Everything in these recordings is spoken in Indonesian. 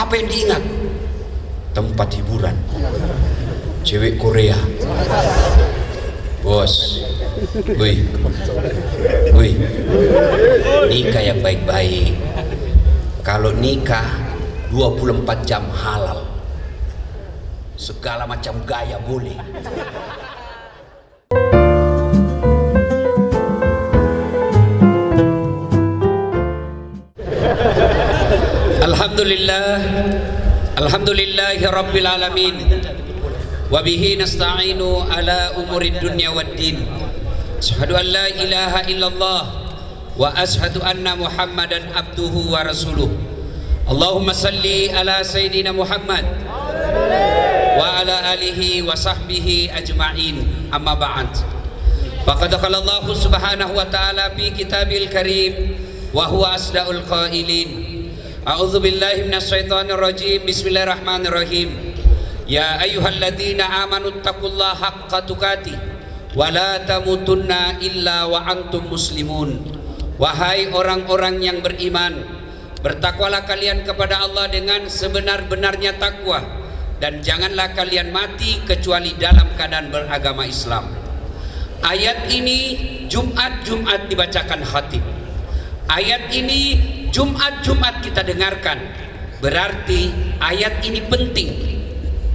Apa yang diingat? Tempat hiburan, cewek Korea. Bos, woi, nikah yang baik-baik. Kalau nikah 24 jam halal, segala macam gaya boleh. Alhamdulillahi rabbil alamin. Wa bihi nasta'inu ala umurid dunya waddin. Asyhadu an la ilaha illallah wa asyhadu anna Muhammadan abduhu wa rasuluh. Allahumma salli ala sayyidina Muhammad wa ala alihi wa sahbihi ajma'in. Amma ba'd. Faqad qala Allah subhanahu wa ta'ala fi kitabil karim wa huwa asdaqul qailin. A'udzu billahi minasyaitonir rajim. Bismillahirrahmanirrahim. Ya ayyuhalladzina amanu taqullaha haqqa tuqatih wa la tamutunna illa wa antum muslimun. Wahai orang-orang yang beriman, bertakwalah kalian kepada Allah dengan sebenar-benarnya takwa, dan janganlah kalian mati kecuali dalam keadaan beragama Islam. Ayat ini Jumat dibacakan khatib. Ayat ini Jumat kita dengarkan. Berarti ayat ini penting,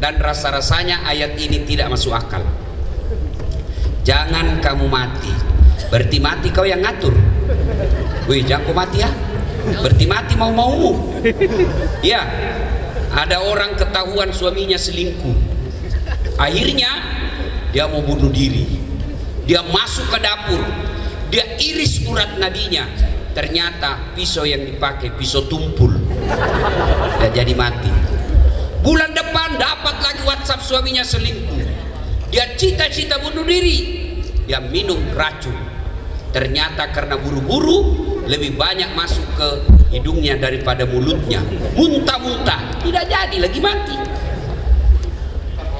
dan rasa-rasanya ayat ini tidak masuk akal. Jangan kamu mati, berarti mati kau yang ngatur. Wih, jangan kau mati ya, berarti mati mau-maumu. Ya, ada orang ketahuan suaminya selingkuh, akhirnya dia mau bunuh diri. Dia masuk ke dapur, dia iris urat nadinya, ternyata pisau yang dipakai pisau tumpul. Dia jadi mati. Bulan depan dapat lagi WhatsApp suaminya selingkuh. Dia cita-cita bunuh diri, dia minum racun. Ternyata karena buru-buru lebih banyak masuk ke hidungnya daripada mulutnya. Muntah-muntah, tidak jadi, lagi mati.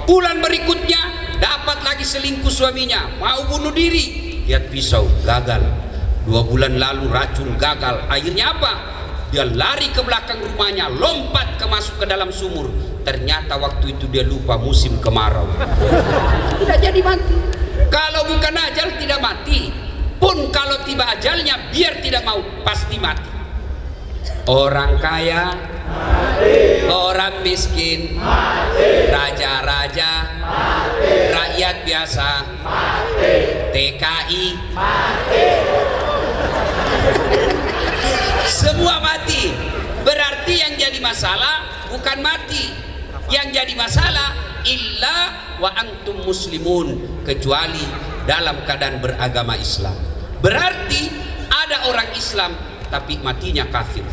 Bulan berikutnya dapat lagi selingkuh suaminya, mau bunuh diri, lihat pisau, gagal. 2 bulan lalu racun, gagal. Akhirnya apa? Dia lari ke belakang rumahnya, lompat masuk ke dalam sumur. Ternyata waktu itu dia lupa musim kemarau. Tidak jadi mati. Kalau bukan ajal tidak mati. Pun kalau tiba ajalnya, biar tidak mau, pasti mati. Orang kaya mati, orang miskin mati, raja-raja mati, rakyat biasa mati, TKI mati. Semua mati. Berarti yang jadi masalah bukan mati, yang jadi masalah illa wa antum muslimun, kecuali dalam keadaan beragama Islam. Berarti ada orang Islam tapi matinya kafir.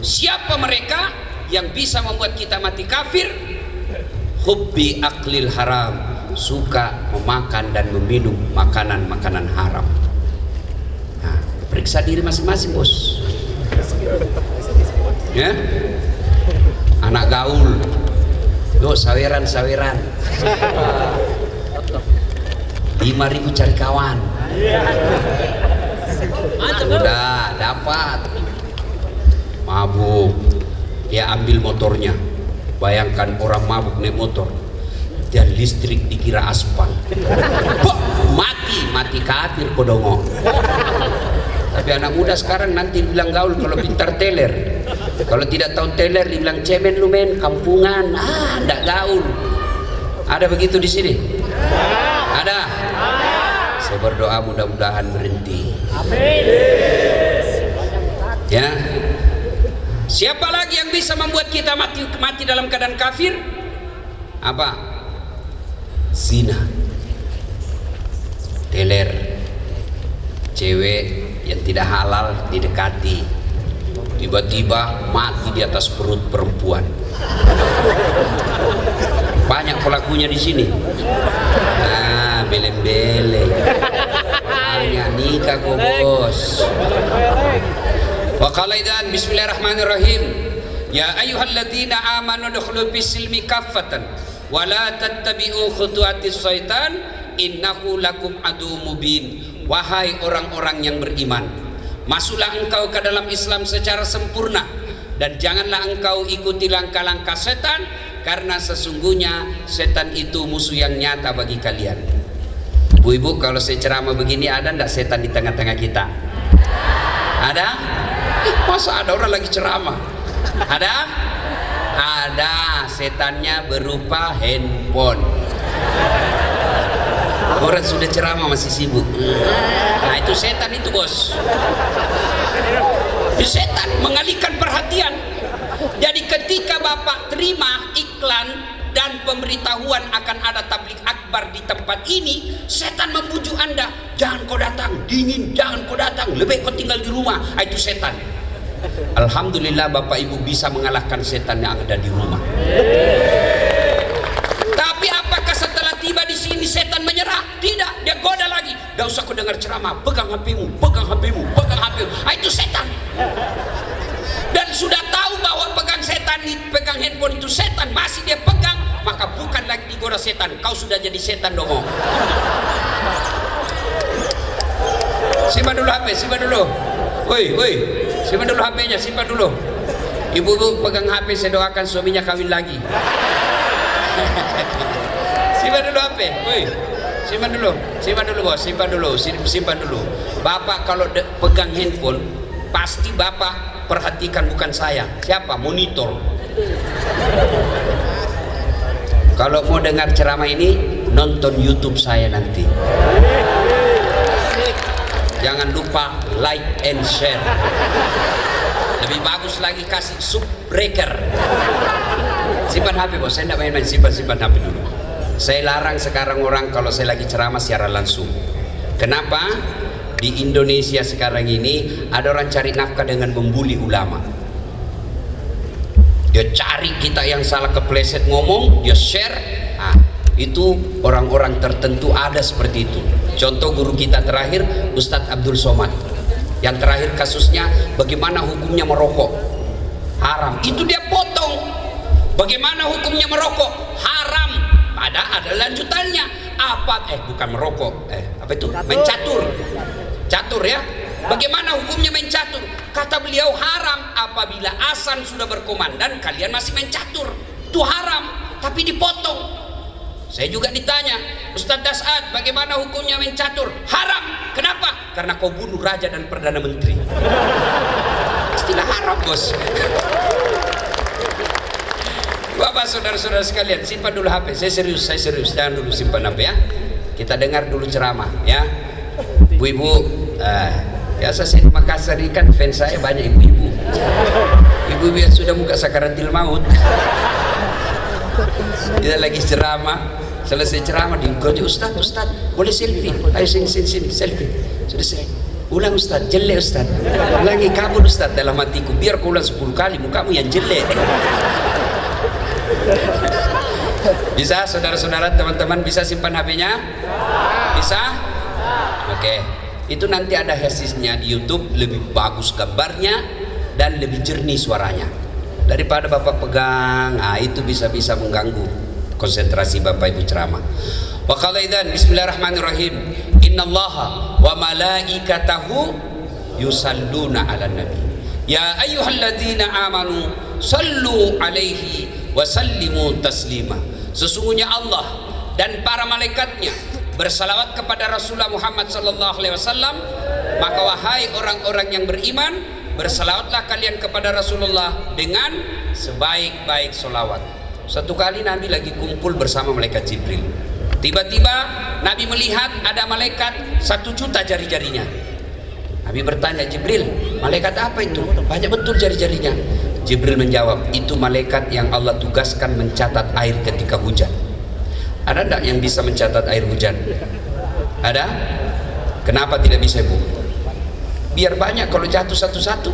Siapa mereka yang bisa membuat kita mati kafir? Hubbi aklil haram, suka memakan dan meminum makanan-makanan haram. Nah, periksa diri masing-masing, bos. Ya, anak gaul, yuk saweran-saweran, 5.000 cari kawan. Udah dapat, mabuk, dia ambil motornya. Bayangkan orang mabuk naik motor, dia listrik dikira aspal. Mati kafir kodongo. Tapi anak muda sekarang nanti bilang gaul kalau pintar teler, kalau tidak tahu teler dibilang cemen lu men, kampungan, ndak gaul. Ada begitu di sini? Ada. Saya berdoa mudah-mudahan berhenti. Amin. Ya. Siapa lagi yang bisa membuat kita mati dalam keadaan kafir? Apa? Zina, teler, cewek yang tidak halal didekati, tiba-tiba mati di atas perut perempuan. Banyak pelakunya di sini. Nah, beleng-beleng. Hanya nikah kok, bos. Wa qala idzan bismillahirrahmanirrahim. Ya ayyuhalladzina amanu dukhulu fis-silmi kaffatan wa la tattabi'u khutuwatis syaitan innahu lakum adu mubin. Wahai orang-orang yang beriman, masuklah engkau ke dalam Islam secara sempurna dan janganlah engkau ikuti langkah-langkah setan, karena sesungguhnya setan itu musuh yang nyata bagi kalian. Ibu-ibu, kalau saya ceramah begini, ada ndak setan di tengah-tengah kita? Ada? Masa ada orang lagi ceramah? Ada? Ada. Setannya berupa handphone. Orang sudah ceramah masih sibuk. Nah, itu setan itu, bos. Itu setan mengalihkan perhatian. Jadi ketika Bapak terima iklan dan pemberitahuan akan ada tablik akbar di tempat ini, setan membujuk Anda, jangan kau datang, dingin, jangan kau datang, lebih kau tinggal di rumah. Itu setan. Alhamdulillah Bapak Ibu bisa mengalahkan setan yang ada di rumah. Tapi apakah setelah tiba di sini setan menyerah? Tidak, dia goda lagi. Gak usah kau dengar ceramah, pegang HP-mu, pegang HP-mu, pegang HP-mu. Itu setan. Dan sudah tahu bahwa pegang handphone itu setan, masih dia pegang, maka bukan lagi digoda setan, kau sudah jadi setan dong. Simpan dulu HP, simpan dulu. Woi, simpan dulu HP-nya, simpan dulu. Ibu-ibu pegang HP, saya doakan suaminya kawin lagi. Simpan dulu HP, woi. Simpan dulu bos, simpan dulu. Bapak kalau pegang handphone, pasti Bapak perhatikan bukan saya. Siapa? Monitor. Kalau mau dengar ceramah ini, nonton YouTube saya nanti. Jangan lupa like and share. Lebih bagus lagi kasih subbreaker. Simpan HP bos, saya tidak main-main, simpan HP dulu. Saya larang sekarang orang kalau saya lagi ceramah secara langsung. Kenapa? Di Indonesia sekarang ini ada orang cari nafkah dengan membuli ulama. Dia cari kita yang salah kepleset ngomong, dia share. Nah, itu orang-orang tertentu ada seperti itu. Contoh guru kita terakhir, Ustadz Abdul Somad. Yang terakhir kasusnya, bagaimana hukumnya merokok? Haram. Itu dia potong. Bagaimana hukumnya merokok? Haram. Ada lanjutannya. Bukan merokok. Apa itu? Main catur. Catur ya. Bagaimana hukumnya main catur? Kata beliau haram apabila azan sudah berkumandang kalian masih main catur. Itu haram, tapi dipotong. Saya juga ditanya, Ustadz Dasad, bagaimana hukumnya main catur? Haram. Kenapa? Karena kau bunuh raja dan perdana menteri. Istilah haram, bos. Bapak saudara-saudara sekalian, simpan dulu HP. Saya serius. Jangan dulu simpan HP ya. Kita dengar dulu ceramah ya. Ibu-ibu, biasa saya di Makassar ini kan fans saya banyak ibu-ibu. Ibu-ibu yang sudah muka sakaratil maut. Kita lagi ceramah, selesai ceramah digojo, Ustaz, boleh selfie? Ayo sini selfie. Sudah selesai. Ulang Ustaz, jelek Ustaz. Ulangi kabur Ustaz dalam hatiku, biar kau ulang 10 kali mukamu yang jelek. Bisa saudara-saudara, teman-teman bisa simpan HP-nya? Bisa? Oke. Itu nanti ada hasilnya di YouTube, lebih bagus gambarnya dan lebih jernih suaranya daripada Bapak pegang. Itu bisa mengganggu konsentrasi Bapak Ibu ceramah. Wa qala idzan bismillahirrahmanirrahim. Innallaha wa malaikatahu yusalluna 'alan nabi. Ya ayyuhalladzina amanu sallu 'alaihi wa sallimu taslima. Sesungguhnya Allah dan para malaikatnya bersalawat kepada Rasulullah Muhammad sallallahu alaihi wasallam, maka wahai orang-orang yang beriman, bersalawatlah kalian kepada Rasulullah dengan sebaik-baik solawat. Satu kali Nabi lagi kumpul bersama malaikat Jibril. Tiba-tiba Nabi melihat ada malaikat 1 juta jari-jarinya. Nabi bertanya, Jibril, malaikat apa itu? Banyak betul jari-jarinya. Jibril menjawab, itu malaikat yang Allah tugaskan mencatat air ketika hujan. Ada enggak yang bisa mencatat air hujan? Ada? Kenapa tidak bisa, Bu? Biar banyak, kalau jatuh satu-satu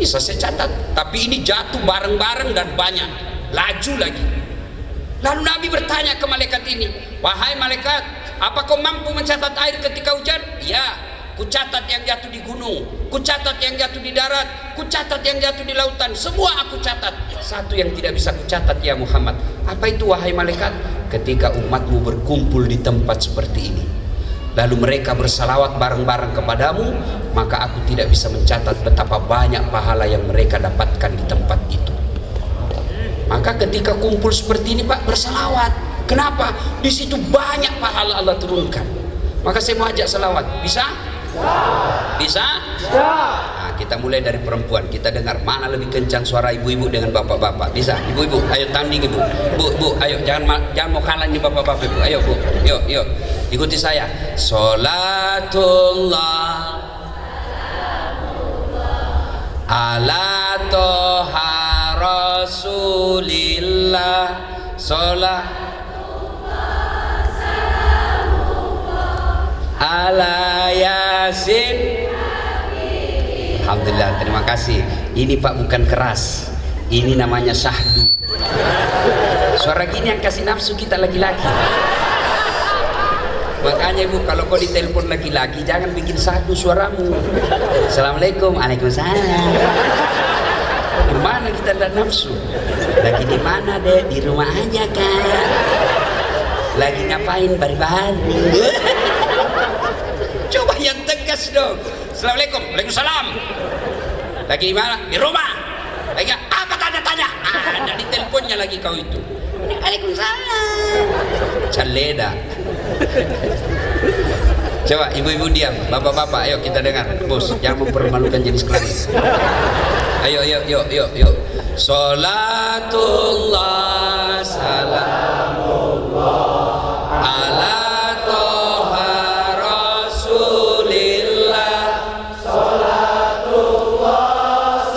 bisa saya catat. Tapi ini jatuh bareng-bareng dan banyak, laju lagi. Lalu Nabi bertanya ke malaikat ini, wahai malaikat, apa kau mampu mencatat air ketika hujan? Ya. Kucatat yang jatuh di gunung, kucatat yang jatuh di darat, kucatat yang jatuh di lautan, semua aku catat. Satu yang tidak bisa kucatat ya Muhammad. Apa itu wahai malaikat? Ketika umatmu berkumpul di tempat seperti ini, lalu mereka bersalawat bareng-bareng kepadamu, maka aku tidak bisa mencatat betapa banyak pahala yang mereka dapatkan di tempat itu. Maka ketika kumpul seperti ini Pak, bersalawat. Kenapa? Di situ banyak pahala Allah turunkan. Maka saya mau ajak salawat. Bisa? Bisa? Nah, kita mulai dari perempuan. Kita dengar mana lebih kencang suara ibu-ibu dengan bapak-bapak. Bisa? Ibu-ibu, ayo tanding ibu. Bu, ayo jangan mau kalah nih bapak-bapak ibu. Ayo bu, yuk. Ikuti saya. Sholatullah ala toha Rasulillah. Sholat ala Yasin. Alhamdulillah, terima kasih. Ini Pak bukan keras, ini namanya syahdu. Suara gini yang kasih nafsu kita laki-laki. Makanya ibu, kalau kau ditelepon laki-laki jangan bikin syahdu suaramu. Assalamualaikum, waalaikumsalam. Gimana kita tidak nafsu? Lagi di mana deh? Di rumah aja Kak. Lagi ngapain bari-bari? Coba yang tegas dong. Assalamualaikum, waalaikumsalam. Lagi di mana? Di rumah. Lagi apa tanya-tanya? Ada di teleponnya lagi kau itu. Waalaikumsalam. Caleda. Coba ibu-ibu diam, bapak-bapak, ayo kita dengar. Bos, jangan mempermalukan jenis kelamin. Ayo. Sholatullah salamullah ala toha Rasulillah. Sholatullah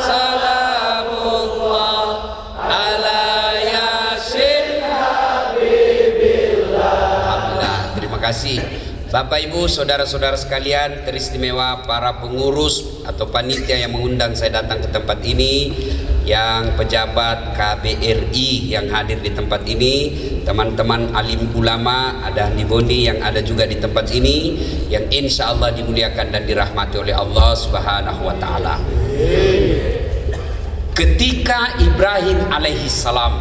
salamullah ala Yasin Habibillah. Alhamdulillah, terima kasih. Bapak Ibu, saudara-saudara sekalian, teristimewa para pengurus atau panitia yang mengundang saya datang ke tempat ini, yang pejabat KBRI yang hadir di tempat ini, teman-teman alim ulama, ada Andi Boni yang ada juga di tempat ini, yang insya Allah dimuliakan dan dirahmati oleh Allah Subhanahu wa Ta'ala. Ketika Ibrahim alaihissalam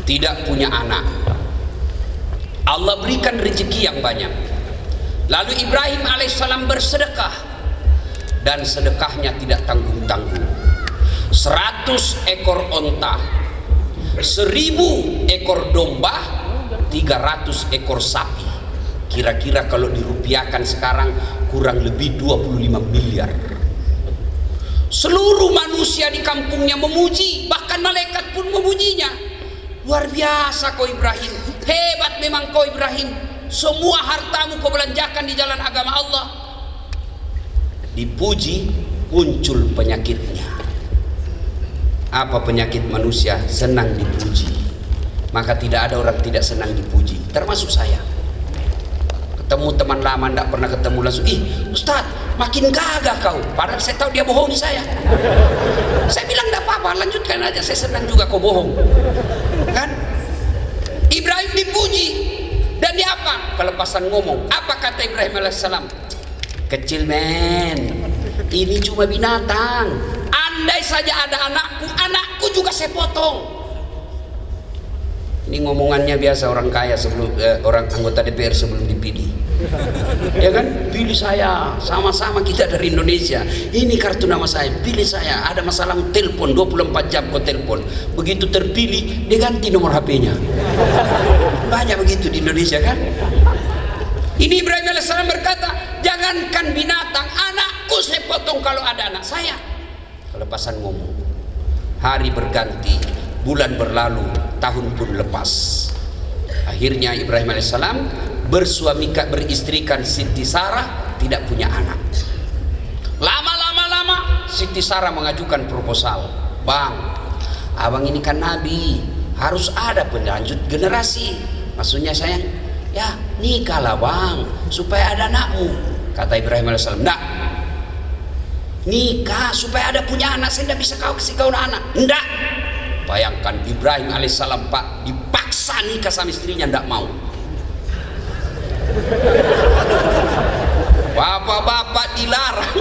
tidak punya anak, Allah berikan rezeki yang banyak. Lalu Ibrahim alaihissalam bersedekah, dan sedekahnya tidak tanggung-tanggung. 100 ekor onta, 1000 ekor domba, 300 ekor sapi. Kira-kira kalau dirupiahkan sekarang kurang lebih 25 miliar. Seluruh manusia di kampungnya memuji, bahkan malaikat pun memujinya. Luar biasa kau Ibrahim, hebat memang kau Ibrahim. Semua hartamu kau belanjakan di jalan agama Allah. Dipuji, muncul penyakitnya. Apa penyakit manusia? Senang dipuji. Maka tidak ada orang tidak senang dipuji, termasuk saya. Ketemu teman lama tidak pernah ketemu langsung, ih Ustaz makin gagah kau, padahal saya tahu dia bohongi saya. Saya bilang tidak apa-apa, lanjutkan aja, saya senang juga kau bohong. Kan Ibrahim dipuji, dan dia apa? Kelepasan ngomong. Apa kata Ibrahim alaihissalam? Kecil men, ini cuma binatang. Andai saja ada anakku juga saya potong. Ini ngomongannya biasa orang kaya sebelum orang anggota DPR sebelum dipilih. Ya kan, pilih saya, sama-sama kita dari Indonesia, ini kartu nama saya, pilih saya. Ada masalah telepon 24 jam kau telepon, begitu terpilih dia ganti nomor HP-nya. Banyak begitu di Indonesia kan. Ini Ibrahim alaihissalam berkata, jangankan binatang, anakku saya potong kalau ada anak saya. Kelepasan ngomong. Hari berganti, bulan berlalu, tahun pun lepas. Akhirnya Ibrahim alaihissalam beristrikan Siti Sarah, tidak punya anak. Lama Siti Sarah mengajukan proposal, Bang, abang ini kan nabi, harus ada pelanjut generasi. Maksudnya sayang, ya nikahlah bang, supaya ada anakmu. Kata Ibrahim alaihissalam, enggak, nikah supaya ada punya anak, saya tidak bisa kau kasih kau anak. Enggak. Bayangkan Ibrahim alaihissalam Pak, dipaksa nikah sama istrinya, enggak mau. Bapak-bapak dilarang.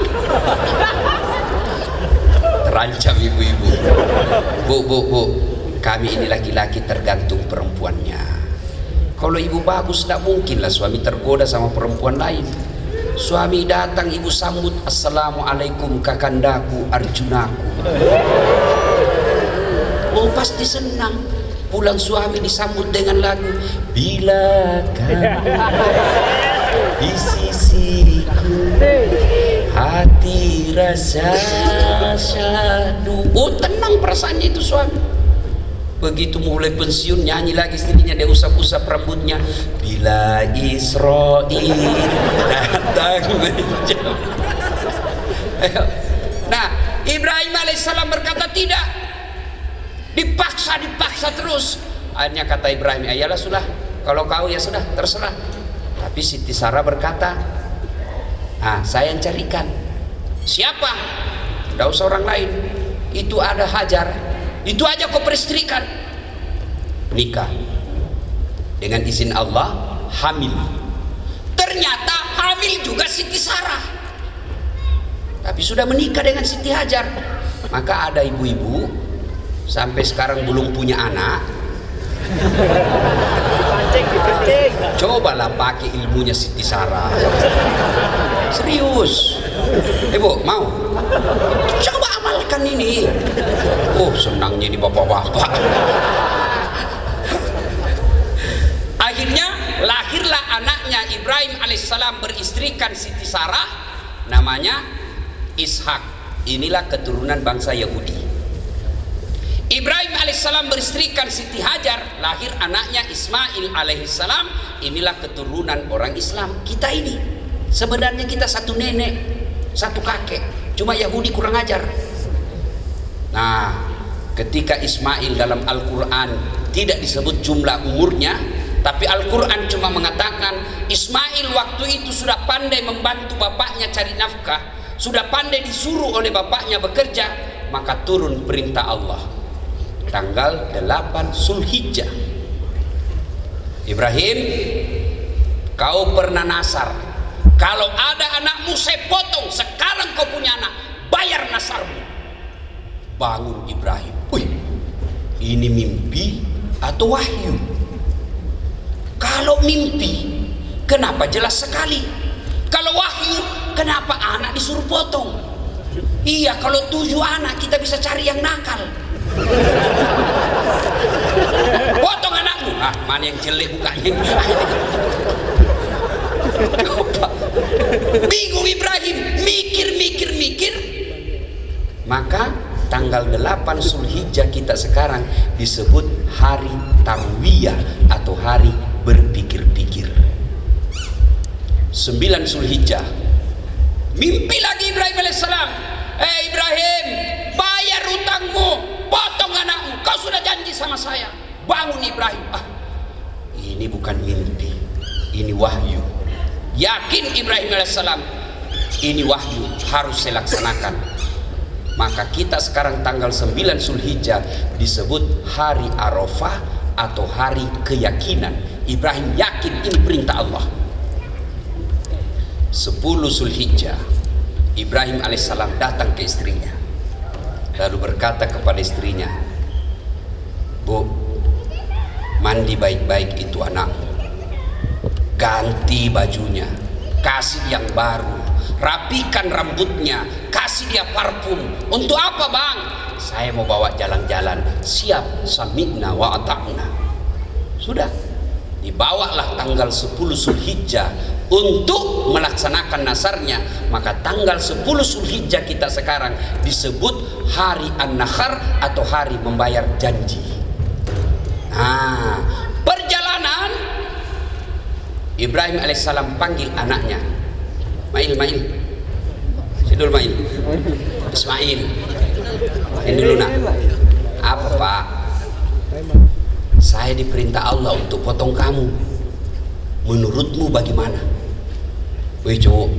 Terancam ibu-ibu. Bu, kami ini laki-laki tergantung perempuannya. Kalau ibu bagus, tidak mungkin lah suami tergoda sama perempuan lain. Suami datang, ibu sambut, assalamualaikum kakandaku Arjunaku. Oh pasti senang. Pulang suami disambut dengan lagu, bila kamu di sisiku, hati rasa syahdu. Oh tenang perasaannya itu suami. Begitu mulai pensiun nyanyi lagi istrinya, dia usap-usap rambutnya, bila Israel datang menjam. Nah Ibrahim alaihissalam berkata tidak, dipaksa terus. Akhirnya kata Ibrahim, ayalah sudah, kalau kau ya sudah terserah. Tapi Siti Sarah berkata, saya yang carikan. Siapa? Tidak usah orang lain, itu ada Hajar, itu aja kau peristrikan. Nikah dengan izin Allah, hamil. Ternyata hamil juga Siti Sarah, tapi sudah menikah dengan Siti Hajar. Maka ada ibu-ibu sampai sekarang belum punya anak, cobalah pakai ilmunya Siti Sarah. Serius, ibu mau? Coba amalkan ini. Oh senangnya di bapak-bapak. Akhirnya lahirlah anaknya Ibrahim alaihissalam beristrikan Siti Sarah, namanya Ishak. Inilah keturunan bangsa Yahudi. Ibrahim alaihissalam beristrikan Siti Hajar, lahir anaknya Ismail alaihissalam. Inilah keturunan orang Islam. Kita ini sebenarnya kita satu nenek, satu kakek, cuma Yahudi kurang ajar. Nah, ketika Ismail dalam Al-Quran tidak disebut jumlah umurnya, tapi Al-Quran cuma mengatakan Ismail waktu itu sudah pandai membantu bapaknya cari nafkah, sudah pandai disuruh oleh bapaknya bekerja, maka turun perintah Allah tanggal 8 Zulhijjah. Ibrahim, kau pernah nasar, kalau ada anakmu saya potong. Sekarang kau punya anak, bayar nasarmu. Bangun Ibrahim, wih, ini mimpi atau wahyu? Kalau mimpi, kenapa jelas sekali? Kalau wahyu, kenapa anak disuruh potong? Iya, kalau 7 anak kita bisa cari yang nakal. Potong anakmu. Mana yang jelek mukanya? Bingung Ibrahim, mikir. Maka tanggal 8 Zulhijjah kita sekarang disebut hari tarwiyah atau hari berpikir-pikir. 9 Zulhijjah, mimpi lagi Ibrahim alaihissalam. Ibrahim, bayar utangmu, potong anakmu, kau sudah janji sama saya. Bangun Ibrahim, ini bukan mimpi, ini wahyu. Yakin Ibrahim alaihissalam, ini wahyu, harus saya laksanakan. Maka kita sekarang tanggal 9 Zulhijjah disebut hari Arafah atau hari keyakinan. Ibrahim yakin ini perintah Allah. 10 Zulhijjah, Ibrahim alaihissalam datang ke istrinya, lalu berkata kepada istrinya, Bu, mandi baik-baik itu anakmu, ganti bajunya, kasih yang baru, rapikan rambutnya, kasih dia parfum. Untuk apa bang? Saya mau bawa jalan-jalan. Siap, sami'na wa ata'na. Sudah, dibawalah tanggal 10 Zulhijjah untuk melaksanakan nasarnya. Maka tanggal 10 Zulhijjah kita sekarang disebut hari An-Nakhar atau hari membayar janji. Nah, perjalanan Ibrahim alaihissalam panggil anaknya, Mail, Sidul Mail, Ismail, ini dulu nak. Apa Pak? Saya diperintah Allah untuk potong kamu. Menurutmu bagaimana? Wih cowok,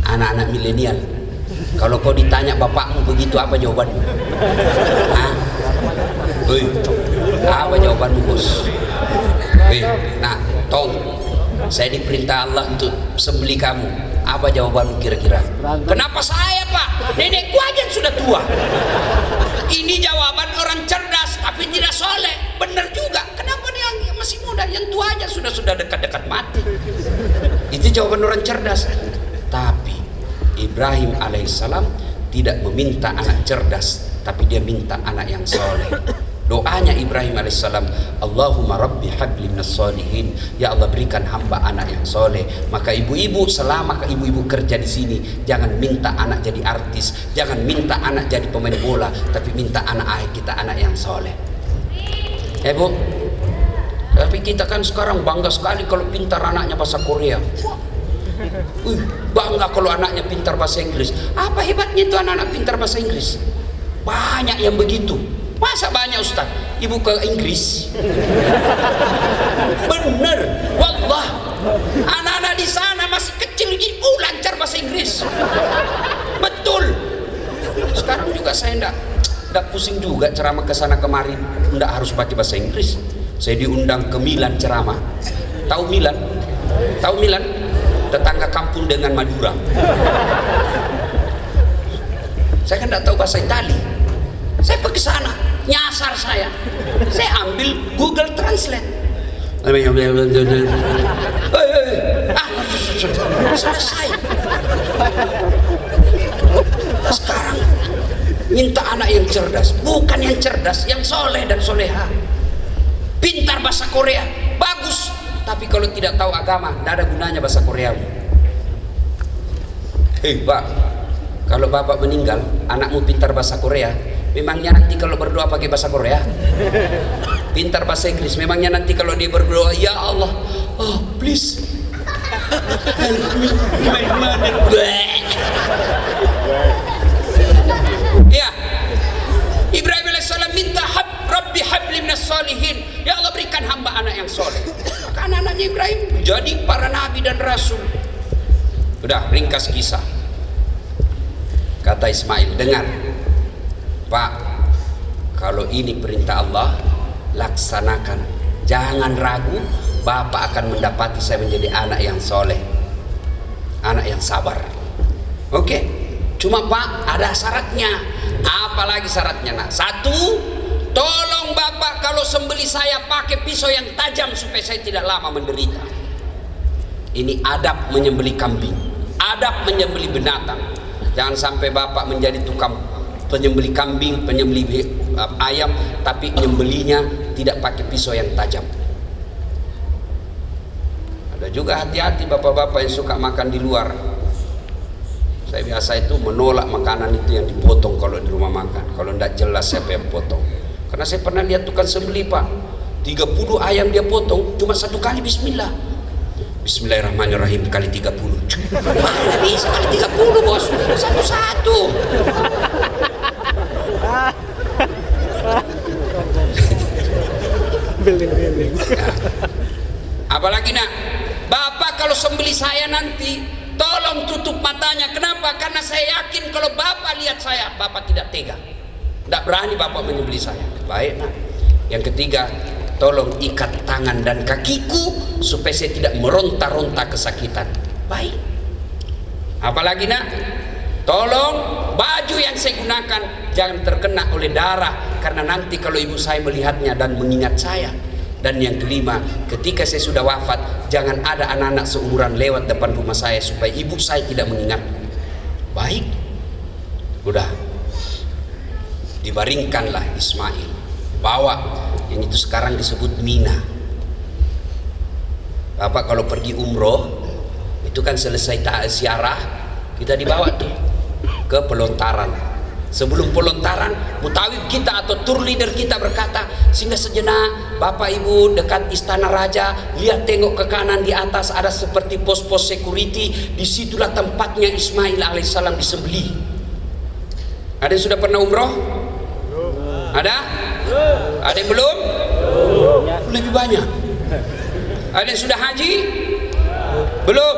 anak-anak milenial, kalau kau ditanya bapakmu begitu, apa jawabanmu? Wih, apa jawabanmu bos? Wih, nah, tong, saya diperintah Allah untuk sembelih kamu. Apa jawabanmu kira-kira? Kenapa saya Pak? Nenekku aja sudah tua. Ini jawaban orang cerdas tapi tidak soleh. Benar juga. Kenapa dia yang masih muda, yang tua aja sudah dekat-dekat mati. Itu jawaban orang cerdas. Tapi Ibrahim alaihissalam tidak meminta anak cerdas, tapi dia minta anak yang soleh. Doanya Ibrahim alaihissalam, Allahumma rabbi habli minas solihin, ya Allah berikan hamba anak yang soleh. Maka ibu-ibu, selama ibu-ibu kerja di sini, jangan minta anak jadi artis, jangan minta anak jadi pemain bola, tapi minta anak kita anak yang soleh. Bu, tapi kita kan sekarang bangga sekali kalau pintar anaknya bahasa Korea. Bangga kalau anaknya pintar bahasa Inggris. Apa hebatnya itu anak-anak pintar bahasa Inggris? Banyak yang begitu. Masa banyak Ustaz? Ibu ke Inggris? Bener, wallah. Anak-anak di sana masih kecil jadi lancar bahasa Inggris. Betul. Sekarang juga saya enggak pusing juga ceramah ke sana kemari, enggak harus pakai bahasa Inggris. Saya diundang ke Milan ceramah. Tahu Milan? Tahu Milan? Tetangga kampung dengan Madura. Saya kan enggak tahu bahasa Itali. Saya pergi sana, nyasar saya ambil Google Translate. Selesai. Sekarang minta anak yang cerdas, bukan yang cerdas, yang soleh dan soleha. Pintar bahasa Korea, bagus. Tapi kalau tidak tahu agama, tidak ada gunanya bahasa Korea. Pak, kalau bapak meninggal, anakmu pintar bahasa Korea, memangnya nanti kalau berdoa pakai bahasa Korea? Pintar bahasa Inggris, memangnya nanti kalau dia berdoa, ya Allah, oh please help me, my mother. Ya, Ibrahim alaihissalam minta Rabbi habli minas solihin, ya Allah berikan hamba anak yang soleh. Maka anak-anaknya Ibrahim jadi para nabi dan rasul. Udah, ringkas kisah. Kata Ismail, dengar Pak, kalau ini perintah Allah, laksanakan. Jangan ragu, Bapak akan mendapati saya menjadi anak yang soleh, anak yang sabar. Oke, cuma Pak ada syaratnya. Apalagi syaratnya? Nah, satu, tolong Bapak kalau sembeli saya pakai pisau yang tajam supaya saya tidak lama menderita. Ini adab menyembeli kambing, adab menyembeli binatang. Jangan sampai Bapak menjadi tukang penyembeli kambing, penyembeli ayam, tapi menyembelinya tidak pakai pisau yang tajam. Ada juga hati-hati bapak-bapak yang suka makan di luar. Saya biasa itu menolak makanan itu yang dipotong kalau di rumah makan. Kalau tidak jelas siapa yang potong. Karena saya pernah lihat tukang sembeli Pak, 30 ayam dia potong, cuma satu kali bismillah. Bismillahirrahmanirrahim kali 30. Mana bisa kali 30 bos? Satu-satu. Apalagi nak, Bapak kalau sembeli saya nanti tolong tutup matanya. Kenapa? Karena saya yakin kalau Bapak lihat saya, Bapak tidak tega, tidak berani Bapak menyembeli saya. Baik nak. Yang ketiga, tolong ikat tangan dan kakiku supaya saya tidak meronta-ronta kesakitan. Baik. Apalagi nak, tolong baju yang saya gunakan jangan terkena oleh darah, karena nanti kalau ibu saya melihatnya dan mengingat saya. Dan yang kelima, ketika saya sudah wafat, jangan ada anak-anak seumuran lewat depan rumah saya supaya ibu saya tidak mengingat. Baik. Udah. Dibaringkanlah Ismail, bawa yang itu sekarang disebut Mina. Bapak kalau pergi umroh itu kan selesai ziarah, kita dibawa tuh ke pelontaran. Sebelum pelontaran, mutawib kita atau tour leader kita berkata, singgah sejenak Bapak Ibu dekat istana raja, lihat tengok ke kanan, di atas ada seperti pos-pos security, disitulah tempatnya Ismail alaihissalam disembelih. Ada yang sudah pernah umroh? Ada? Ada yang belum? Lebih banyak. Ada yang sudah haji? Belum.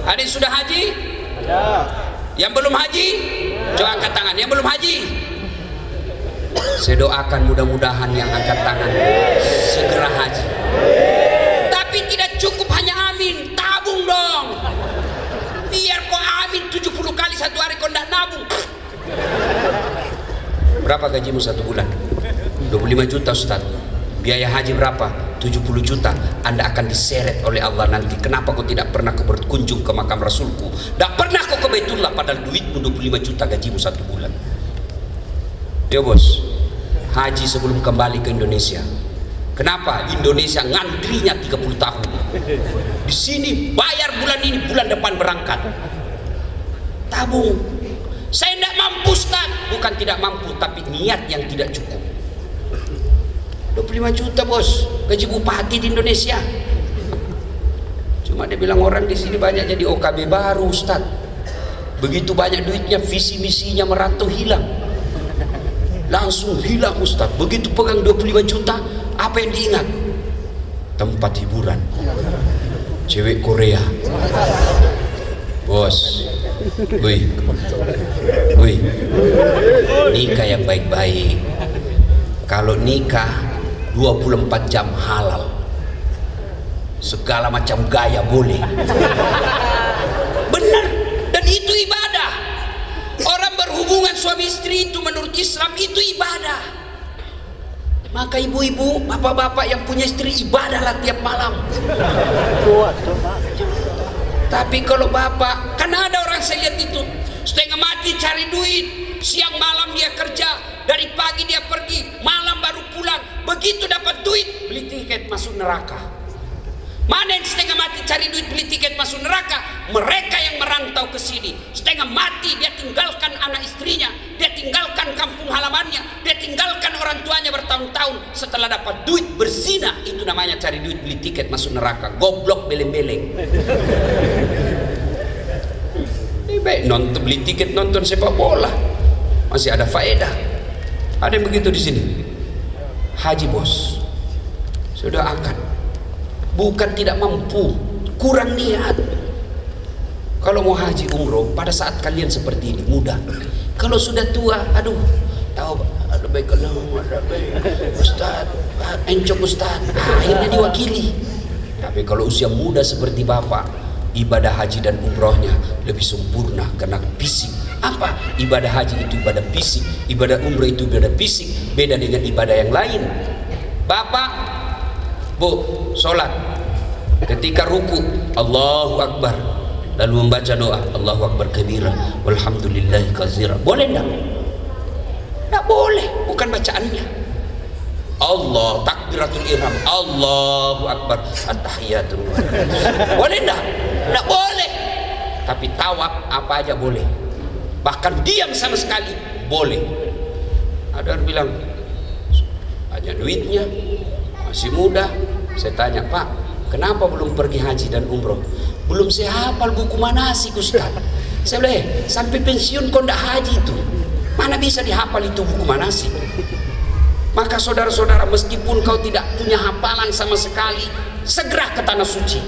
Ada yang sudah haji? Yang belum haji? Coba angkat tangan. Yang belum haji? Saya doakan mudah-mudahan yang angkat tangan segera haji. Tapi tidak cukup hanya amin, tabung dong. Biar kau amin 70 kali satu hari kau tidak nabung. Berapa gajimu satu bulan? 25 juta Ustaz. Biaya haji berapa? 7 70 juta, Anda akan diseret oleh Allah nanti. Kenapa kau tidak pernah kau berkunjung ke makam Rasulku? Tidak pernah kau ke Baitullah, padahal duitmu 25 juta gajimu 1 bulan. Ya bos, haji sebelum kembali ke Indonesia. Kenapa? Indonesia ngantrinya 30 tahun. Di sini bayar bulan ini, bulan depan berangkat. Tabung. Saya tidak mampu Ustaz. Bukan tidak mampu, tapi niat yang tidak cukup. 25 juta bos, gaji bupati di Indonesia. Cuma dia bilang orang di sini banyak jadi OKB baru Ustaz. Begitu banyak duitnya, visi misinya merantau hilang. Langsung hilang Ustaz. Begitu pegang 25 juta, apa yang diingat? Tempat hiburan, cewek Korea. Bos, wih, nikah yang baik-baik. Kalau nikah 24 jam halal, segala macam gaya boleh. Benar, dan itu ibadah. Orang berhubungan suami istri itu menurut Islam itu ibadah. Maka ibu-ibu, bapak-bapak yang punya istri, ibadahlah tiap malam. Tapi kalau bapak, kan ada orang saya lihat itu setengah mati cari duit, siang malam dia kerja, dari pagi dia pergi, malam baru pulang. Begitu dapat duit, beli tiket masuk neraka. Mana yang setengah mati cari duit beli tiket masuk neraka? Mereka yang merantau ke sini. Setengah mati dia tinggalkan anak istrinya, dia tinggalkan kampung halamannya, dia tinggalkan orang tuanya bertahun-tahun. Setelah dapat duit berzina, itu namanya cari duit beli tiket masuk neraka. Goblok beleng-beleng. Ini baik nonton, beli tiket nonton sepak bola, masih ada faedah. Ada yang begitu di sini. Haji bos, sudah akan. Bukan tidak mampu, kurang niat. Kalau mau haji umroh pada saat kalian seperti ini mudah. Kalau sudah tua, aduh, tahu ada baik kalau ada baik Ustaz, encok Ustaz, akhirnya diwakili. Tapi kalau usia muda seperti bapak, ibadah haji dan umrohnya lebih sempurna karena fisik. Apa? Ibadah haji itu ibadah fisik, ibadah umroh itu ibadah fisik, beda dengan ibadah yang lain. Bapak, bu, sholat, ketika ruku Allahu Akbar, lalu membaca doa Allahu Akbar kabira walhamdulillahi katsira, boleh enggak? Enggak boleh, bukan bacaannya. Allah takbiratul ihram, Allahu Akbar, at-tahiyatul, boleh enggak? Enggak boleh. Tapi tawaf apa aja boleh, bahkan diam sama sekali boleh. Ada orang bilang banyak duitnya, masih muda. Saya tanya, Pak, kenapa belum pergi haji dan umroh? Belum saya hafal buku manasik Ustaz. Saya bilang, sampai pensiun kau ndak haji itu, mana bisa dihafal itu buku manasik? Maka saudara-saudara, meskipun kau tidak punya hafalan sama sekali, segera ke tanah suci.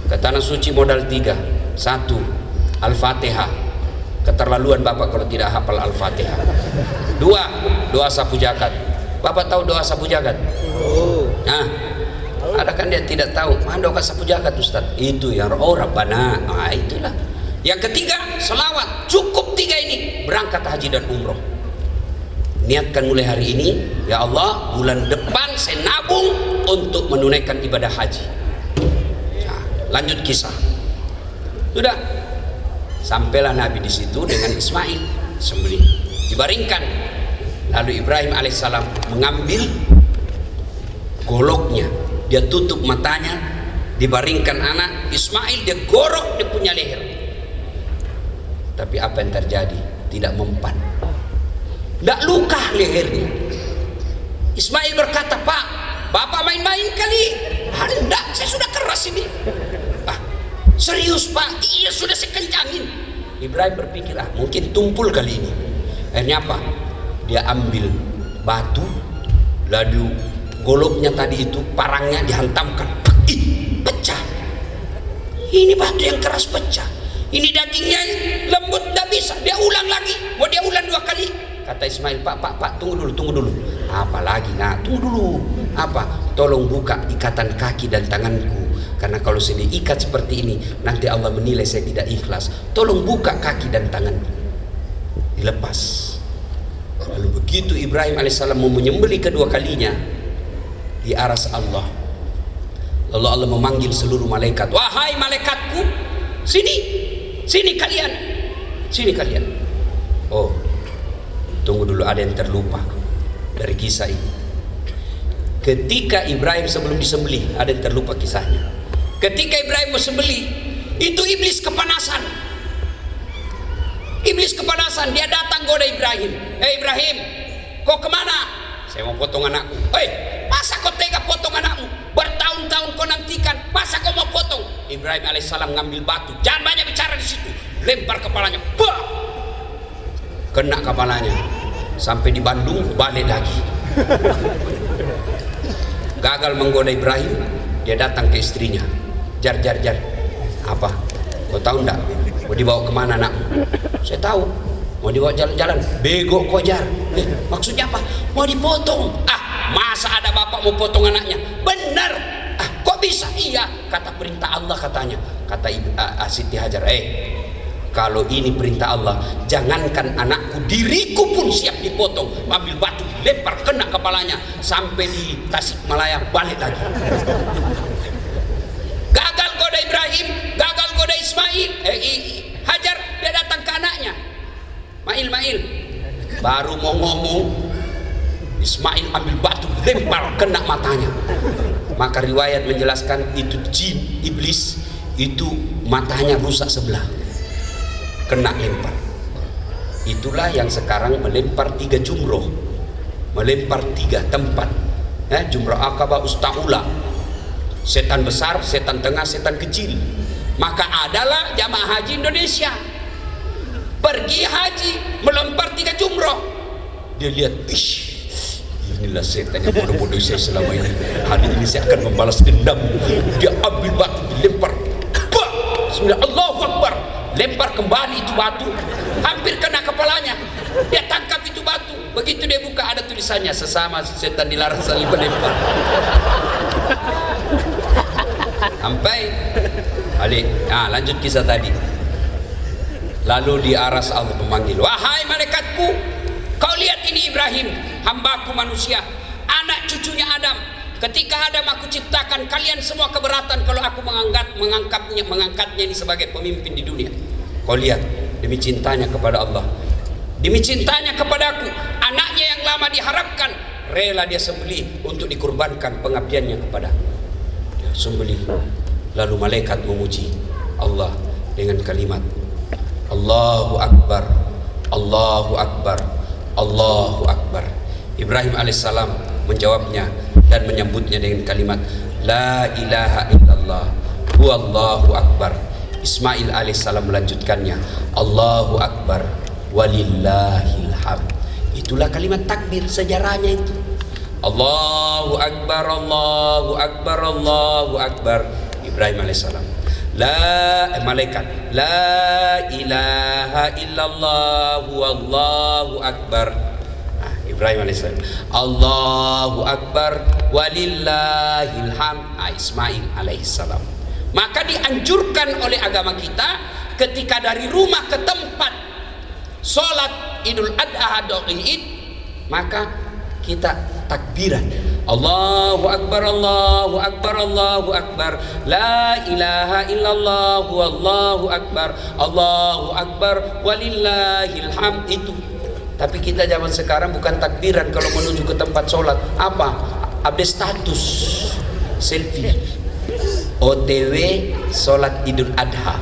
Ke tanah suci modal 3. 1, Al-Fatihah. Keterlaluan bapak kalau tidak hafal Al-Fatihah. 2, doa sapu jagat. Bapak tahu doa sapu jagat? Nah, ada kan dia tidak tahu. Mana doa sapu jagat Ustaz? Itu ya, oh Rabbana. Nah, itulah. Yang ketiga, selawat. Cukup 3 ini, berangkat haji dan umroh. Niatkan mulai hari ini, ya Allah, bulan depan saya nabung untuk menunaikan ibadah haji. Nah, lanjut kisah. Sudah, sampailah Nabi di situ dengan Ismail sembelih, dibaringkan. Lalu Ibrahim alaihissalam mengambil goloknya, dia tutup matanya, dibaringkan anak Ismail, dia gorok dia punya leher. Tapi apa yang terjadi? Tidak mempan, tidak luka lehernya. Ismail berkata, Pak, Bapak main-main kali. Hendak, saya sudah keras ini. Serius Pak? Iya, sudah saya kencangin. Ibrahim berpikir, mungkin tumpul kali ini. Akhirnya apa? Dia ambil batu, lalu goloknya tadi itu, parangnya dihantamkan, pecah. Ini batu yang keras pecah, ini dagingnya lembut, tidak bisa. Dia ulang lagi, mau dia ulang 2 kali. Kata Ismail, Pak, tunggu dulu. Apalagi, tunggu dulu. Apa? Tolong buka ikatan kaki dan tanganku, karena kalau saya diikat seperti ini, nanti Allah menilai saya tidak ikhlas. Tolong buka kaki dan tanganku. Dilepas. Lalu begitu Ibrahim alaihissalam mau menyembelih kedua kalinya, di aras Allah. Lalu Allah memanggil seluruh malaikat, wahai malaikatku, sini, sini kalian, sini kalian. Oh, tunggu dulu, ada yang terlupa dari kisah ini. Ketika Ibrahim sebelum disembelih, ada yang terlupa kisahnya. Ketika Ibrahim mau sembelih, itu iblis kepanasan. Iblis kepanasan, dia datang goda Ibrahim. Ibrahim, kau kemana? Saya mau potong anakku. Masa kau tega potong anakmu? Bertahun-tahun kau nantikan, masa kau mau potong? Ibrahim alaihissalam ngambil batu, jangan banyak bicara di situ, lempar kepalanya, bah! Kena kepalanya. Sampai di Bandung, balik lagi. Gagal menggoda Ibrahim, dia datang ke istrinya. Jar, apa? Kau tahu enggak? Mau dibawa kemana anakmu? Saya tahu. Mau dibawa jalan-jalan. Bego kok Jar. Maksudnya apa? Mau dipotong. Masa ada bapak mau potong anaknya? Benar. Kok bisa? Iya, kata perintah Allah katanya. Kata Siti Hajar, kalau ini perintah Allah, jangankan anakku, diriku pun siap dipotong. Ambil batu, lempar, kena kepalanya. Sampai di Tasikmalaya, balik lagi. Gagal goda Ibrahim, gagal goda Ismail. Hajar, dia datang ke anaknya. Mail, baru mau ngomong, Ismail ambil batu, lempar, kena matanya. Maka riwayat menjelaskan itu jin, iblis, itu matanya rusak sebelah, kena lempar. Itulah yang sekarang melempar 3 jumroh, melempar 3 tempat, jumroh Aqabah, Usta'ula, setan besar, setan tengah, setan kecil. Maka adalah jamaah haji Indonesia pergi haji, melempar 3 jumroh. Dia lihat, inilah setan yang bodoh-bodoh saya selama ini. Hari ini saya akan membalas dendam. Dia ambil batu, dilempar, Bismillah, Allahu Akbar, lempar kembali itu batu, hampir kena kepalanya. Dia tangkap itu batu, begitu dia buka ada tulisannya, sesama setan dilarang saling melempar. Sampai lanjut kisah tadi. Lalu di aras Allah memanggil, wahai malaikatku, kau lihat ini Ibrahim, hambaku manusia, anak cucunya Adam. Ketika Adam aku ciptakan, kalian semua keberatan kalau aku mengangkatnya ini sebagai pemimpin di dunia. Kau lihat, demi cintanya kepada Allah, demi cintanya kepadaku, anaknya yang lama diharapkan, rela dia sembelih untuk dikurbankan pengabdiannya kepada dia. Sembelih. Lalu malaikat memuji Allah dengan kalimat, Allahu Akbar, Allahu Akbar, Allahu Akbar. Ibrahim alaihissalam menjawabnya dan menyambutnya dengan kalimat La ilaha illallah huwallahu akbar. Ismail alaihissalam melanjutkannya, Allahu Akbar walillahil hamd. Itulah kalimat takbir, sejarahnya itu. Allahu Akbar, Allahu Akbar, Allahu Akbar. Ibrahim alaihissalam, malaikat, la ilaha illallah wallahu akbar. Ibrahim alaihissalam, Allahu Akbar walillahil hamd. Ismail alaihissalam. Maka dianjurkan oleh agama kita, ketika dari rumah ke tempat sholat Idul Adha atau Id, maka kita takbiran, Allahu Akbar, Allahu Akbar, Allahu Akbar, la ilaha illallah wallahu akbar, Allahu Akbar walillahil hamd. Itu. Tapi kita zaman sekarang bukan takbiran kalau menuju ke tempat sholat. Apa? Update status, selfie, OTW sholat Idul Adha.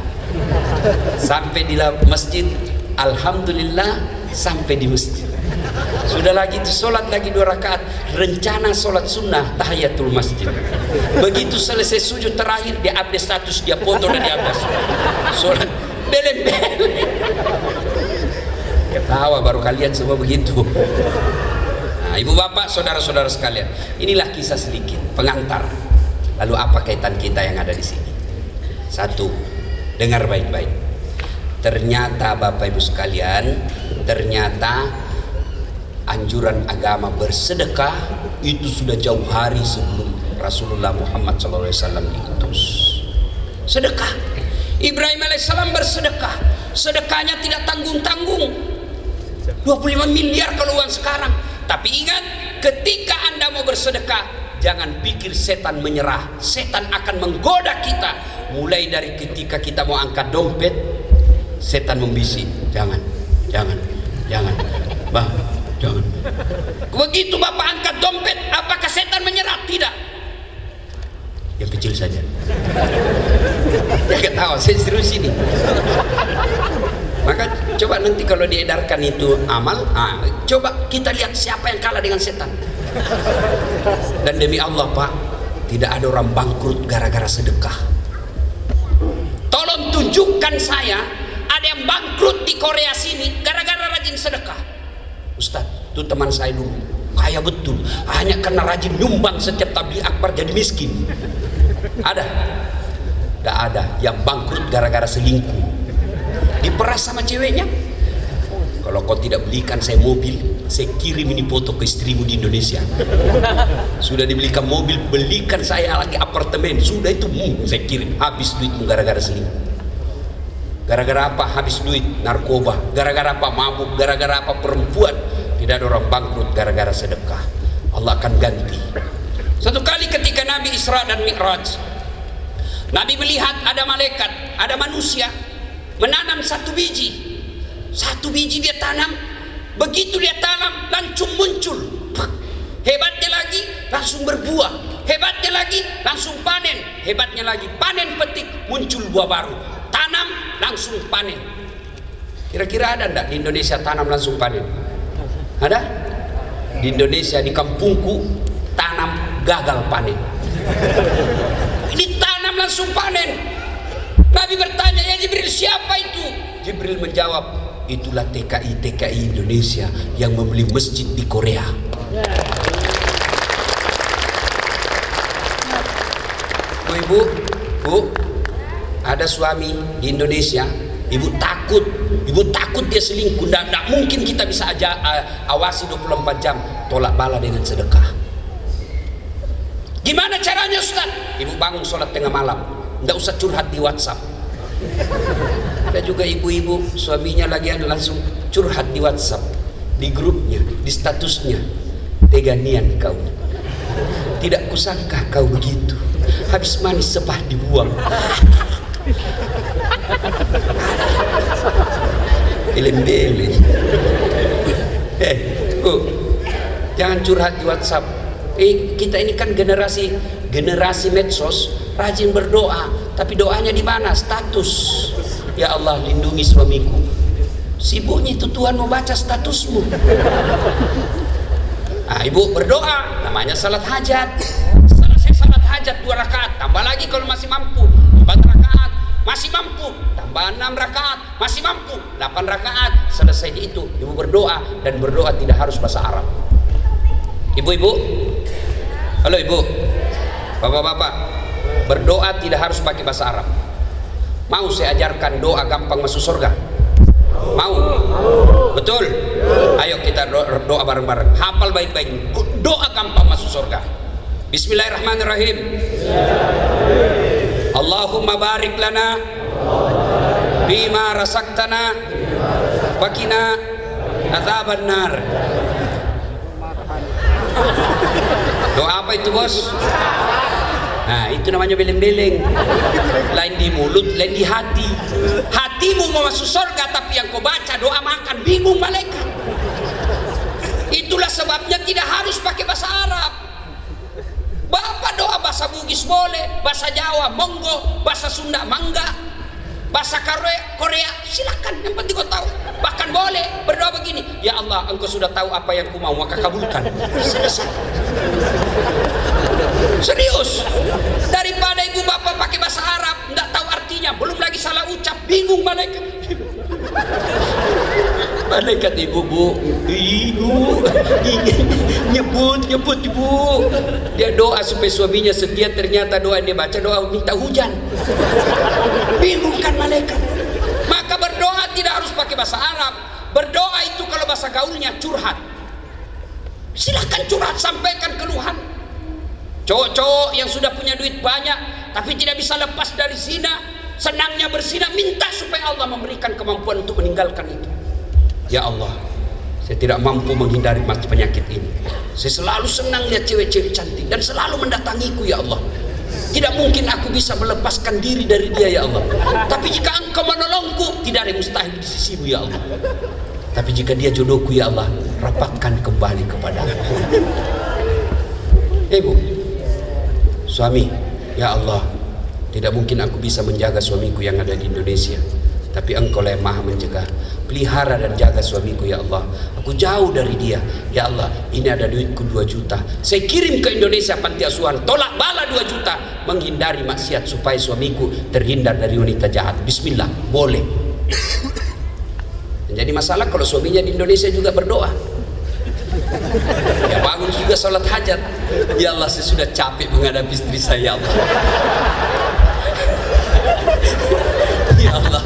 Sampai di masjid, alhamdulillah sampai di masjid. Sudah lagi itu sholat lagi 2 rakaat, rencana sholat sunnah tahiyatul masjid. Begitu selesai sujud terakhir, dia update status, dia foto dan di atas sholat beleng-beleng. Ketawa baru kalian semua begitu. Nah, ibu bapak, saudara-saudara sekalian, inilah kisah sedikit pengantar. Lalu apa kaitan kita yang ada di sini? Satu, dengar baik-baik. Ternyata bapak ibu sekalian, ternyata anjuran agama bersedekah itu sudah jauh hari sebelum Rasulullah Muhammad SAW diutus. Sedekah. Ibrahim alaihissalam bersedekah. Sedekahnya tidak tanggung-tanggung. 25 miliar kalau uang sekarang. Tapi ingat, ketika Anda mau bersedekah, jangan pikir setan menyerah. Setan akan menggoda kita. Mulai dari ketika kita mau angkat dompet, setan membisik, jangan, bang, jangan. Begitu bapak angkat dompet, apakah setan menyerah? Tidak. Yang kecil saja. Dia ketawa, saya serius ini. Maka coba nanti kalau diedarkan itu amal, coba kita lihat siapa yang kalah dengan setan. Dan demi Allah Pak, tidak ada orang bangkrut gara-gara sedekah. Tolong tunjukkan saya ada yang bangkrut di Korea sini gara-gara rajin sedekah. Ustadz, itu teman saya dulu kaya betul, hanya karena rajin nyumbang setiap tabligh akbar jadi miskin. Ada? Gak ada yang bangkrut gara-gara selingkuh, diperas sama ceweknya. Kalau kau tidak belikan saya mobil, saya kirim ini foto ke istrimu di Indonesia. Sudah dibelikan mobil, belikan saya lagi apartemen, sudah itu saya kirim. Habis duitmu gara-gara selingkuh. Gara-gara apa habis duit? Narkoba. Gara-gara apa? Mabuk. Gara-gara apa? Perempuan. Tidak ada orang bangkrut gara-gara sedekah. Allah akan ganti. Satu kali ketika Nabi Isra dan Mi'raj, Nabi melihat ada malaikat, ada manusia menanam satu biji. Satu biji dia tanam, begitu dia tanam langsung muncul. Hebatnya lagi langsung berbuah. Hebatnya lagi langsung panen. Hebatnya lagi panen petik, muncul buah baru. Tanam langsung panen. Kira-kira ada enggak di Indonesia tanam langsung panen? Ada? Di Indonesia, di kampungku tanam gagal panen. Ini tanam langsung panen. Nabi bertanya, ya Jibril, siapa itu? Jibril menjawab, itulah TKI Indonesia yang membeli masjid di Korea. Ibu, ada suami di Indonesia, ibu takut dia selingkuh. Tidak mungkin kita bisa awasi 24 jam, tolak bala dengan sedekah. Gimana caranya Ustaz? Ibu bangun sholat tengah malam, tidak usah curhat di WhatsApp. Ada juga ibu-ibu suaminya lagi langsung curhat di WhatsApp, di grupnya, di statusnya. Teganian kau, tidak kusangka kau begitu, habis manis sepah dibuang. Beleng-beleng. Jangan curhat di WhatsApp. Kita ini kan generasi medsos, rajin berdoa, tapi doanya di mana? Status. Ya Allah, lindungi suamiku. Sibuknya itu Tuhan mau baca statusmu. Ibu berdoa, namanya salat hajat. Selesai salat hajat 2 rakaat, tambah lagi kalau masih mampu 4 rakaat, masih mampu tambah 6 rakaat, masih mampu 8 rakaat. Selesai itu ibu berdoa, dan berdoa tidak harus bahasa Arab. Ibu-ibu, halo ibu, bapak-bapak, berdoa tidak harus pakai bahasa Arab. Mau saya ajarkan doa gampang masuk surga? Mau? Betul? Ayo kita doa bareng-bareng. Hafal baik-baik. Doa gampang masuk surga. Bismillahirrahmanirrahim. Allahumma barik lana bima rasaktana wakina adzaban nar. Doa apa itu bos? Nah itu namanya beleng-beleng. Lain di mulut, lain di hati. Hatimu mau masuk surga, tapi yang kau baca doa makan, bingung malaikat. Itulah sebabnya tidak harus pakai bahasa Arab. Bapak doa bahasa Bugis boleh, bahasa Jawa monggo, bahasa Sunda mangga, bahasa Korea silakan, yang penting kau tahu. Bahkan boleh berdoa begini, ya Allah, engkau sudah tahu apa yang ku mau, maka kabulkan. Selesai. Serius. Daripada ibu bapak pakai bahasa Arab nggak tahu artinya, belum lagi salah ucap, bingung malaikat. Malaikat ibu nyebut ibu. Dia doa supaya suaminya setia, ternyata doa yang dia baca doa minta hujan. Bingung kan malaikat. Maka berdoa tidak harus pakai bahasa Arab. Berdoa itu kalau bahasa gaulnya curhat. Silakan curhat, sampaikan keluhan. Cowok-cowok yang sudah punya duit banyak tapi tidak bisa lepas dari zina, senangnya berzina, minta supaya Allah memberikan kemampuan untuk meninggalkan itu. Ya Allah, Saya tidak mampu menghindari penyakit ini. Saya selalu senang lihat cewek-cewek cantik dan selalu mendatangiku ya Allah. Tidak mungkin aku bisa melepaskan diri dari dia ya Allah. Tapi jika Engkau menolongku, tidak ada yang mustahil di sisimu ya Allah. Tapi jika dia jodohku ya Allah, rapatkan kembali kepada aku. Ibu, suami, ya Allah, tidak mungkin aku bisa menjaga suamiku yang ada di Indonesia. Tapi Engkau lah yang maha menjaga. Pelihara dan jaga suamiku ya Allah. Aku jauh dari dia. Ya Allah, ini ada duitku 2 juta. Saya kirim ke Indonesia panti asuhan. Tolak bala 2 juta. Menghindari maksiat supaya suamiku terhindar dari wanita jahat. Bismillah, boleh. Jadi masalah kalau suaminya di Indonesia juga berdoa. Ya bangun juga sholat hajat. Ya Allah, saya sudah capek menghadapi istri saya ya Allah. Ya Allah,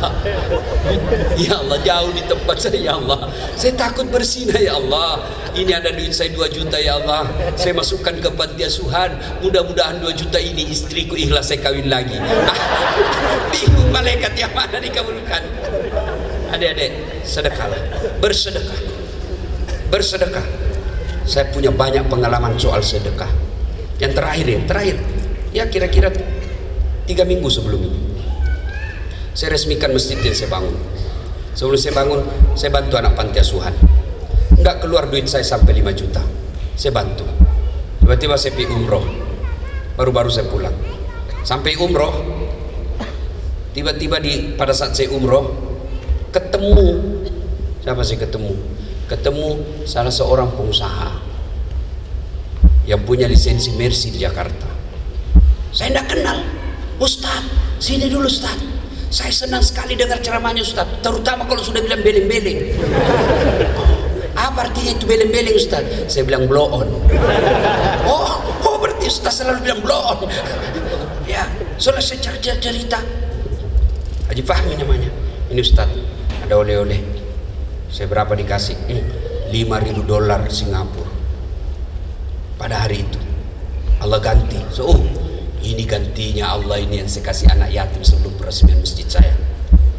ya Allah, jauh di tempat saya ya Allah. Saya takut bersinah ya Allah. Ini ada duit saya 2 juta ya Allah. Saya masukkan ke panti asuhan. Mudah-mudahan 2 juta ini istriku ikhlas saya kawin lagi. Bingung malaikat yang mana dikabulkan. Adik-adik, sedekahlah, bersedekah, bersedekah. Saya punya banyak pengalaman soal sedekah. Yang terakhir, ya kira-kira 3 minggu sebelum ini, saya resmikan masjid yang saya bangun. Sebelum saya bangun, saya bantu anak panti asuhan. Enggak keluar duit saya sampai 5 juta. Saya bantu. Tiba-tiba saya pergi umroh. Baru-baru saya pulang. Sampai umroh, tiba-tiba pada saat saya umroh, ketemu, siapa sih ketemu? Ketemu salah seorang pengusaha yang punya lisensi Mercy di Jakarta. Saya tidak kenal. Ustaz, sini dulu Ustaz. Saya senang sekali dengar ceramahnya Ustaz, terutama kalau sudah bilang beleng-beleng. Apa artinya itu beleng-beleng Ustaz? Saya bilang blow on. Oh berarti Ustaz selalu bilang blow on. Ya, soalnya saya cerita. Haji Fahmi namanya. Ini Ustaz, ada oleh-oleh. Saya berapa dikasih? $5.000 Singapura. Pada hari itu Allah ganti. Ini gantinya Allah, ini yang saya kasih anak yatim sebelum peresmian masjid saya.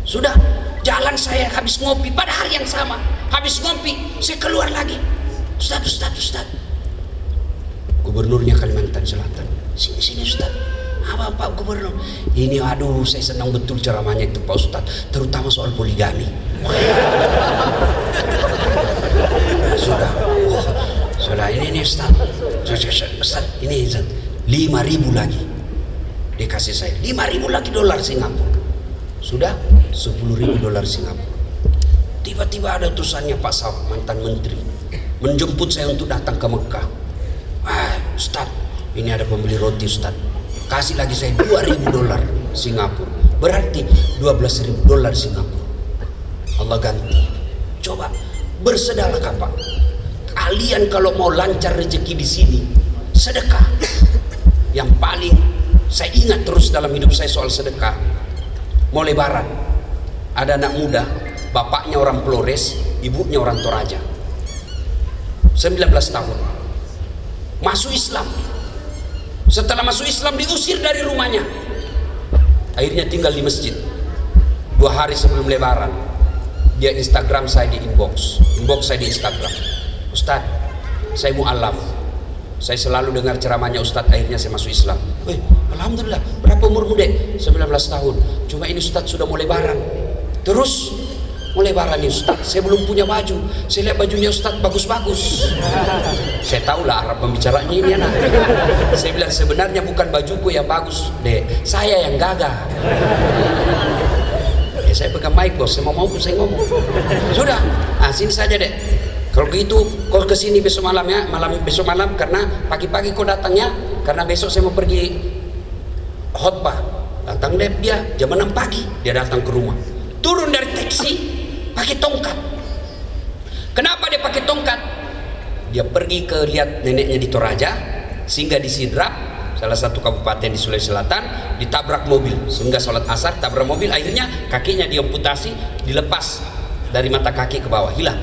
Sudah, jalan saya habis ngopi pada hari yang sama. Habis ngopi, saya keluar lagi. Ustaz. Gubernurnya Kalimantan Selatan. Sini Ustaz. Apa Pak Gubernur? Ini aduh, saya senang betul ceramahnya itu Pak Ustaz, terutama soal poligami. Sudah ini Ustaz. Ustaz, ini Ustaz. 5.000 lagi dikasih saya, 5.000 lagi dolar Singapura. Sudah $10.000 Singapura. Tiba-tiba ada utusannya Pak Saud, mantan menteri, menjemput saya untuk datang ke Mekah. Ustaz, ini ada pembeli roti Ustaz, kasih lagi saya $2.000 Singapura, berarti $12.000 Singapura. Allah ganti. Coba bersedekah Pak. Kalian kalau mau lancar rezeki di sini, sedekah. Yang paling saya ingat terus dalam hidup saya soal sedekah, mau lebaran, ada anak muda, bapaknya orang Flores, ibunya orang Toraja, 19 tahun, masuk Islam. Setelah masuk Islam diusir dari rumahnya, akhirnya tinggal di masjid. 2 hari sebelum lebaran, dia Instagram saya di inbox saya di Instagram, Ustaz, saya mu'alaf, saya selalu dengar ceramahnya Ustaz, akhirnya saya masuk Islam. Alhamdulillah. Berapa umurmu dek? 19 tahun. Cuma ini Ustaz sudah mau lebaran. Terus mau lebaran nih Ustaz, saya belum punya baju. Saya lihat bajunya Ustaz bagus-bagus. Saya tahulah Arab pembicaranya ini anak. Saya bilang sebenarnya bukan bajuku yang bagus dek, saya yang gagah. Saya pegang mic bos, saya mau saya ngomong. Sudah, sini saja dek. Kalau begitu kau kesini besok malam ya, besok malam, karena pagi-pagi kau datangnya, karena besok saya mau pergi khotbah. Datang dia jam 6 pagi, dia datang ke rumah, turun dari taksi pakai tongkat. Kenapa dia pakai tongkat? Dia pergi ke lihat neneknya di Toraja, singgah di Sidrap, salah satu kabupaten di Sulawesi Selatan, ditabrak mobil, sehingga sholat asar, tabrak mobil, akhirnya kakinya diamputasi, dilepas dari mata kaki ke bawah, hilang.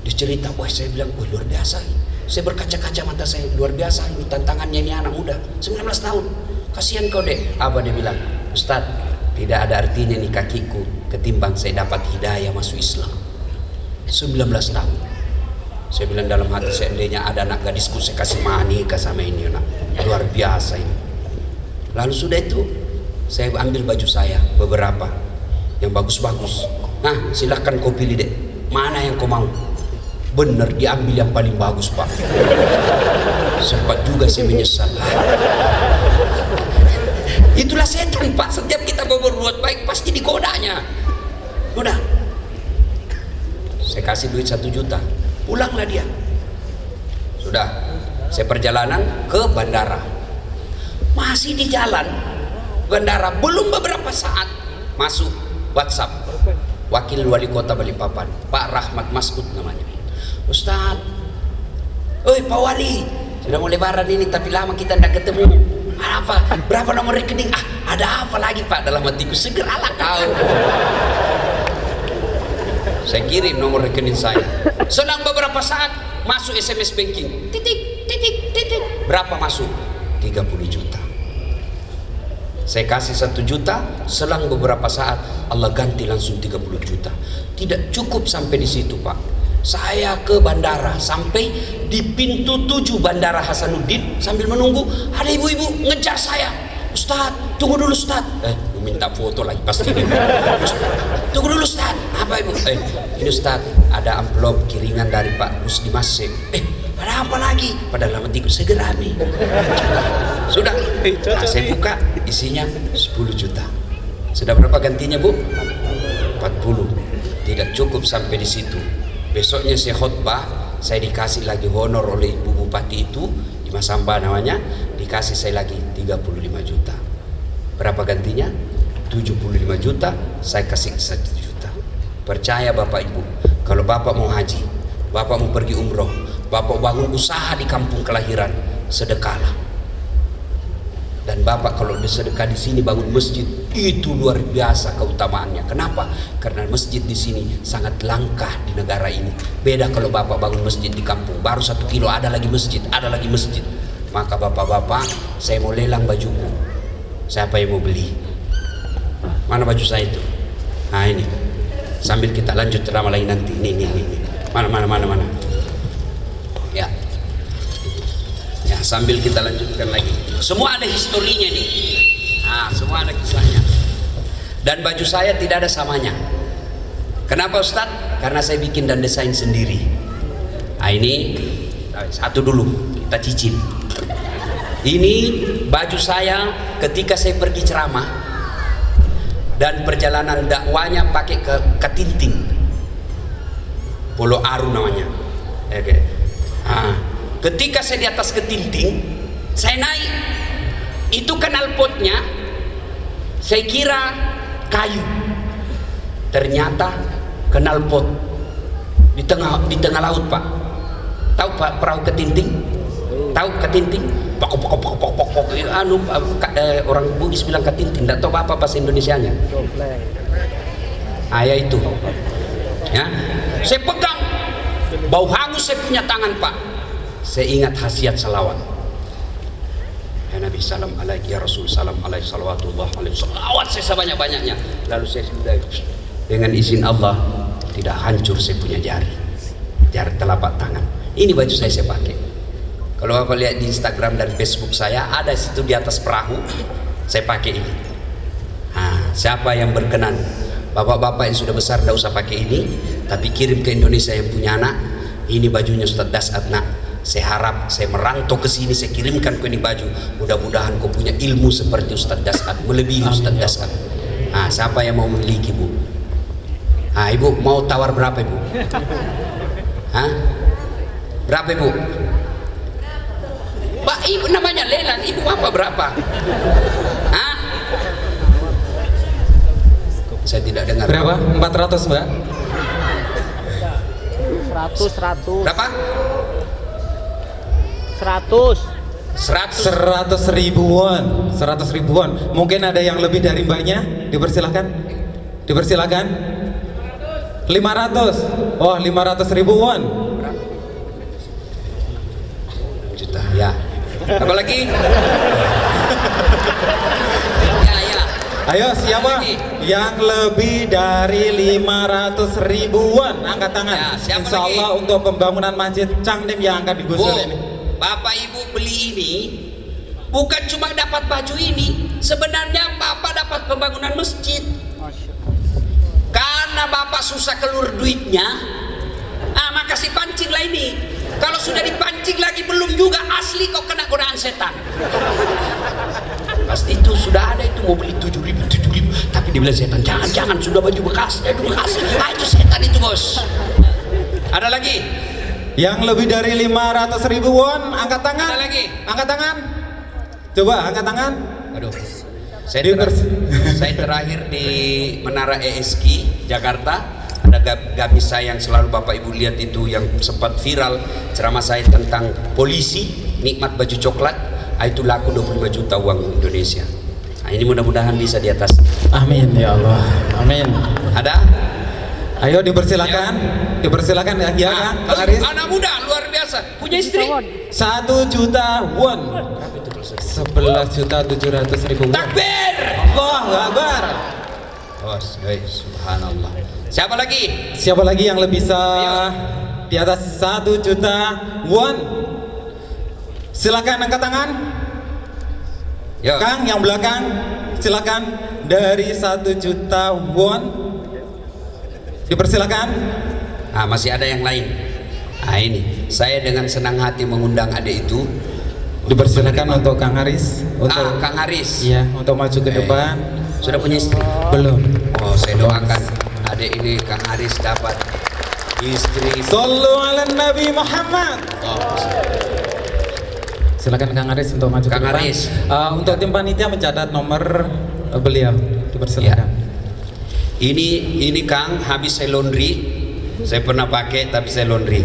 Dia cerita, wah saya bilang, wah luar biasa. Saya berkaca-kaca mata saya, luar biasa ini tantangannya ini anak muda, 19 tahun. Kasihan kau dek. Apa dia bilang? Ustaz, tidak ada artinya nih kakiku ketimbang saya dapat hidayah masuk Islam. 19 tahun. Saya bilang dalam hati, seandainya ada anak gadisku saya kasih nikah sama ini anak, luar biasa ini. Lalu sudah itu saya ambil baju saya beberapa yang bagus-bagus. Nah silahkan kau pilih deh, mana yang kau mau. Bener diambil yang paling bagus pak. Sempat juga saya menyesal. Itulah setan pak, setiap kita berbuat baik pasti digodanya. Udah, saya kasih duit 1 juta, pulanglah dia. Sudah, saya perjalanan ke bandara. Masih di jalan bandara, belum beberapa saat masuk WhatsApp wakil wali kota Balikpapan, Pak Rahmat Masud namanya. Ustaz, oi Pak Wali, sudah mau lebaran ini tapi lama kita tidak ketemu. Apa? Berapa nomor rekening? Ada apa lagi Pak? Dalam hatiku, segeralah kau. Saya kirim nomor rekening saya. Selang beberapa saat masuk SMS banking. Titik, titik, titik. Berapa masuk? 30 juta. Saya kasih 1 juta, selang beberapa saat Allah ganti langsung 30 juta. Tidak cukup sampai di situ Pak. Saya ke bandara, sampai di pintu 7 Bandara Hasanuddin, sambil menunggu ada ibu-ibu ngejar saya. Ustaz, tunggu dulu Ustaz. Minta foto lagi pasti ini. Tunggu dulu Ustaz. Apa ibu? Ini Ustaz, ada amplop kiriman dari Pak Rusdi Masif. Ada apa lagi? Padahal lama tikus segera nih. Sudah, nah, saya buka, isinya 10 juta. Sudah berapa gantinya Bu? 40. Tidak cukup sampai di situ. Besoknya saya khotbah, saya dikasih lagi honor oleh Ibu Bupati itu di Masamba namanya, dikasih saya lagi 35 juta. Berapa gantinya? 75 juta, saya kasih 1 juta. Percaya Bapak Ibu, kalau Bapak mau haji, Bapak mau pergi umroh, Bapak bangun usaha di kampung kelahiran, sedekahlah. Dan Bapak kalau sedekah di sini bangun masjid, itu luar biasa keutamaannya. Kenapa? Karena masjid di sini sangat langka di negara ini. Beda kalau Bapak bangun masjid di kampung, baru 1 kilo ada lagi masjid, ada lagi masjid. Maka Bapak-bapak, saya mau lelang bajuku. Siapa yang mau beli? Mana baju saya itu? Nah ini. Sambil kita lanjut ceramah lagi nanti. Ini. Mana. Ya. Ya, sambil kita lanjutkan lagi. Semua ada historinya nih. Nah, semua ada kisahnya. Dan baju saya tidak ada samanya. Kenapa Ustaz? Karena saya bikin dan desain sendiri. Nah ini satu dulu, kita cicil. Ini baju saya ketika saya pergi ceramah dan perjalanan dakwanya pakai ke Ketinting, Polo Aru namanya. Oke. Nah, ketika saya di atas Ketinting, saya naik, itu knalpotnya saya kira kayu, ternyata knalpot di tengah laut Pak. Tahu Pak perahu Ketinting? Tahu Ketinting? Pok. Orang Bugis bilang Ketinting, tidak tahu apa bahasa Indonesianya. Ya itu. Ya, saya pegang, bau hangus saya punya tangan Pak. Saya ingat khasiat salawat. Ya Nabi salam alaiki, ya Rasul salam alaiki, salawatullah alaihi, salawat saya sebanyak-banyaknya. Lalu saya sudah dengan izin Allah tidak hancur saya punya jari telapak tangan. Ini baju saya pakai. Kalau Bapak lihat di Instagram dan Facebook saya, ada situ di atas perahu saya pakai ini. Nah, siapa yang berkenan, bapak-bapak yang sudah besar tidak usah pakai ini, tapi kirim ke Indonesia yang punya anak, ini bajunya Ustaz Dasat nak. Saya harap saya merantau ke sini, saya kirimkan ke ini baju. Mudah-mudahan kau punya ilmu seperti Ustaz Dasat, melebihi Ustaz Dasat. Nah, siapa yang mau memiliki Bu? Nah, Ibu mau tawar berapa Ibu? Hah? Berapa Ibu? Pak, Ibu namanya lelang, Ibu apa berapa? Hah? Saya tidak dengar. Berapa? 400 Mbak? 100. Berapa? 100 ribuan. Mungkin ada yang lebih dari Mbaknya? Dipersilakan. 500. Oh, 500 ribuan. Juta. Ya. Apa lagi? Ya. Ayo siapa lagi? yang lebih dari 500 ribuan angkat tangan. Ya, siapa Insya Allah lagi? untuk pembangunan masjid Cangnim yang akan digusur Bu, ini. Bapak Ibu beli ini bukan cuma dapat baju ini, sebenarnya Bapak dapat pembangunan masjid. Karena Bapak susah keluar duitnya, maka si pancing lah ini. Kalau sudah dipancing lagi belum juga asli kok kena godaan setan. Pasti itu sudah ada itu mau beli 7.000, tapi dia bilang setan jangan sudah baju bekas, itu bekas. Itu setan itu bos. Ada lagi? Yang lebih dari 500 ribuan angkat tangan. Ada lagi? Angkat tangan. Coba angkat tangan. Aduh. Saya terakhir di Menara ESG Jakarta. Ada gamis saya yang selalu Bapak Ibu lihat itu yang sempat viral ceramah saya tentang polisi nikmat baju coklat. Itu laku 25 juta uang Indonesia. Ini mudah-mudahan bisa di atas. Amin ya Allah. Amin. Ada? Ayo dipersilakan. Dipersilakan ya Kang Aris. Anak muda luar biasa. Punya istri? 1 juta won. 11.700.000 won. Takbir! Allahu Akbar. Subhanallah. Siapa lagi? Siapa lagi yang lebih bisa di atas 1 juta won? Silakan angkat tangan. Yo. Kang yang belakang, silakan dari 1 juta won. Dipersilakan. Masih ada yang lain. Ini saya dengan senang hati mengundang adik itu. Dipersilakan untuk Kang Aris. Untuk Kang Aris. Iya, untuk maju ke depan. Sudah punya istri? Belum. Saya doakan adik ini Kang Aris dapat istri. Sallu ala Nabi Muhammad. Silakan Kang Aris untuk maju Kang ke depan. Aris. Untuk tim panitia mencatat nomor beliau. Dipersilakan. Ya. Ini Kang habis saya laundry. Saya pernah pakai tapi saya laundry.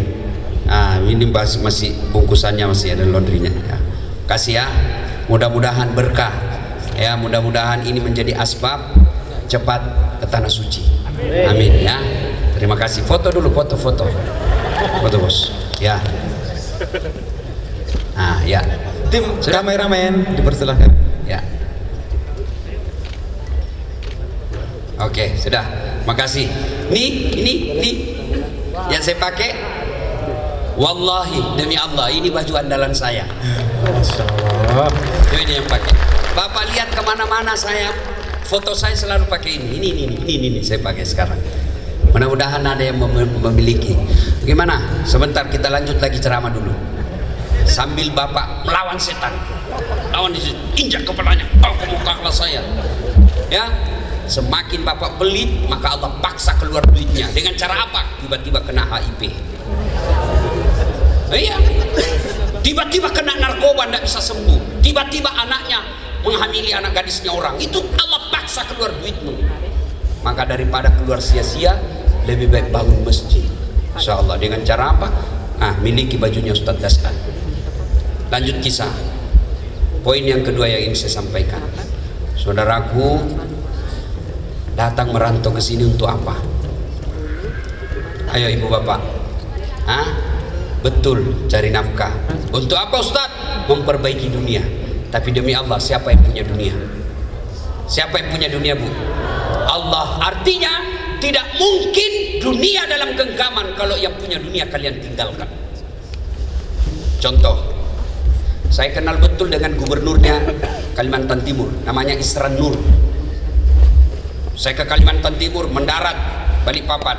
Ini masih bungkusannya masih ada laundrynya. Ya. Kasih ya. Mudah-mudahan berkah. Ya, mudah-mudahan ini menjadi asbab cepat ke tanah suci. Amin ya. Terima kasih. Foto dulu, foto bos. Ya. Ya. Tim Sudah? kameramen dipersilakan. Ya. Oke, sudah. Makasih. Ini yang saya pakai. Wallahi demi Allah ini baju andalan saya. Masya Allah. Ini yang pakai. Bapak lihat kemana-mana saya, foto saya selalu pakai ini saya pakai sekarang. Mudah-mudahan ada yang memiliki. Bagaimana? Sebentar kita lanjut lagi ceramah dulu. Sambil Bapak melawan setan, lawan di situ, injak kepalanya, kau muka saya. Ya, semakin Bapak pelit, maka Allah paksa keluar duitnya. Dengan cara apa? Tiba-tiba kena HIV. Iya. Tiba-tiba kena narkoba tidak bisa sembuh. Tiba-tiba anaknya menghamili anak gadisnya orang. Itu Allah paksa keluar duitmu. Maka daripada keluar sia-sia, lebih baik bangun masjid. Insya Allah. Dengan cara apa? Miliki bajunya Ustadz Daskan. Lanjut kisah. Poin yang kedua yang ingin saya sampaikan. Saudaraku datang merantau ke sini untuk apa? Ayo ibu bapak. Betul, cari nafkah. Untuk apa Ustadz? Memperbaiki dunia. Tapi demi Allah, siapa yang punya dunia? Siapa yang punya dunia, Bu? Allah. Artinya tidak mungkin dunia dalam genggaman kalau yang punya dunia kalian tinggalkan. Contoh, saya kenal betul dengan gubernurnya Kalimantan Timur, namanya Isran Nur. Saya ke Kalimantan Timur, mendarat Balikpapan.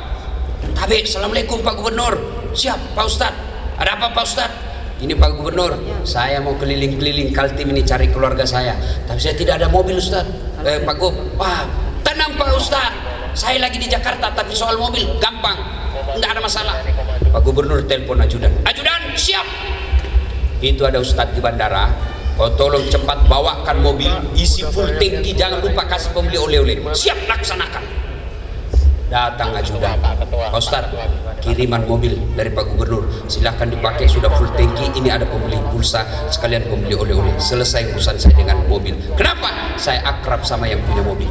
Tabe, assalamualaikum Pak Gubernur. Siap Pak Ustadz. Ada apa Pak Ustadz? Ini Pak Gubernur, saya mau keliling-keliling Kaltim ini cari keluarga saya, tapi saya tidak ada mobil Ustadz. Pak Gub, tenang Pak Ustadz, saya lagi di Jakarta, tapi soal mobil gampang, tidak ada masalah. Pak Gubernur telepon ajudan, siap. Itu ada Ustadz di bandara, kau tolong cepat bawakan mobil, isi full tangki, jangan lupa kasih pembeli oleh-oleh. Siap, laksanakan. Datang ajudan, Pak Ustadz, kiriman mobil dari Pak Gubernur, silahkan dipakai, sudah full tangki, ini ada pembeli pulsa, sekalian pembeli oleh-oleh. Selesai urusan saya dengan mobil. Kenapa? Saya akrab sama yang punya mobil.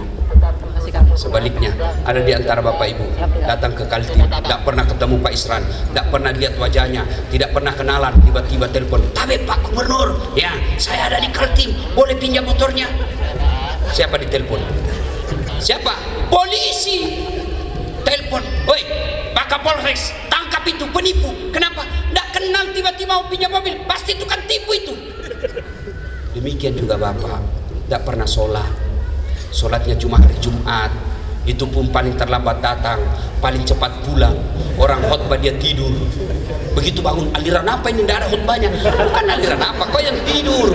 Sebaliknya, ada di antara Bapak Ibu datang ke Kaltim, tidak pernah ketemu Pak Isran, tidak pernah lihat wajahnya, tidak pernah kenalan, tiba-tiba telepon, "Tabe Pak Gubernur, ya saya ada di Kaltim, boleh pinjam motornya?" Siapa ditelepon? Siapa? Polisi. Telepon, "Woi, Pak Kapolres, tangkap itu penipu." Kenapa? Nggak kenal, tiba-tiba mau pinjam mobil, pasti itu kan tipu itu. Demikian juga bapak, nggak pernah sholat, sholatnya cuma hari Jumat, itu pun paling terlambat datang, paling cepat pulang. Orang khutbah dia tidur, begitu bangun, aliran apa ini, nggak ada khutbahnya. Bukan aliran apa, kau yang tidur.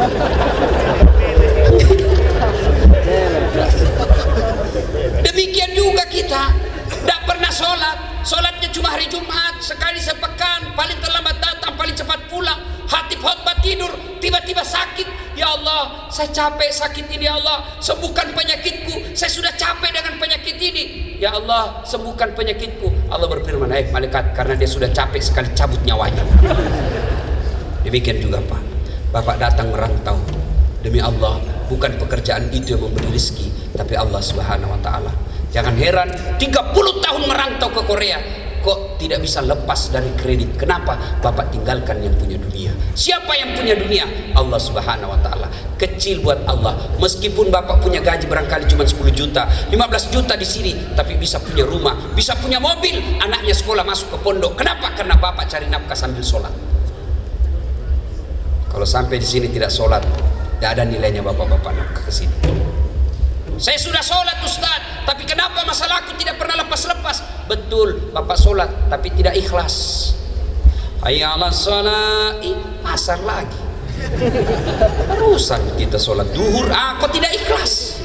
Demikian juga kita, tidak pernah sholat, sholatnya cuma hari Jumat, sekali sepekan, paling terlambat datang, paling cepat pulang. Hatib khutbah tidur, tiba-tiba sakit. Ya Allah, saya capek sakit ini, ya Allah, sembuhkan penyakitku. Saya sudah capek dengan penyakit ini. Ya Allah, sembuhkan penyakitku. Allah berfirman, malaikat, karena dia sudah capek sekali, cabut nyawanya. Demikian juga Pak, Bapak datang merantau. Demi Allah, bukan pekerjaan itu yang memberi rezeki, tapi Allah Subhanahu wa Ta'ala. Jangan heran 30 tahun merantau ke Korea, kok tidak bisa lepas dari kredit. Kenapa? Bapak tinggalkan yang punya dunia. Siapa yang punya dunia? Allah Subhanahu wa Ta'ala. Kecil buat Allah. Meskipun Bapak punya gaji barangkali cuma 10 juta, 15 juta di sini, tapi bisa punya rumah, bisa punya mobil, anaknya sekolah masuk ke pondok. Kenapa? Karena Bapak cari nafkah sambil sholat. Kalau sampai di sini tidak sholat, tidak ada nilainya Bapak-bapak nafkah ke sini. Saya sudah sholat Ustaz, tapi kenapa masalahku tidak pernah lepas-lepas? Betul, Bapak sholat tapi tidak ikhlas. Hayya 'alas shalah, pasar lagi. Terusan kita sholat duhur, kok tidak ikhlas?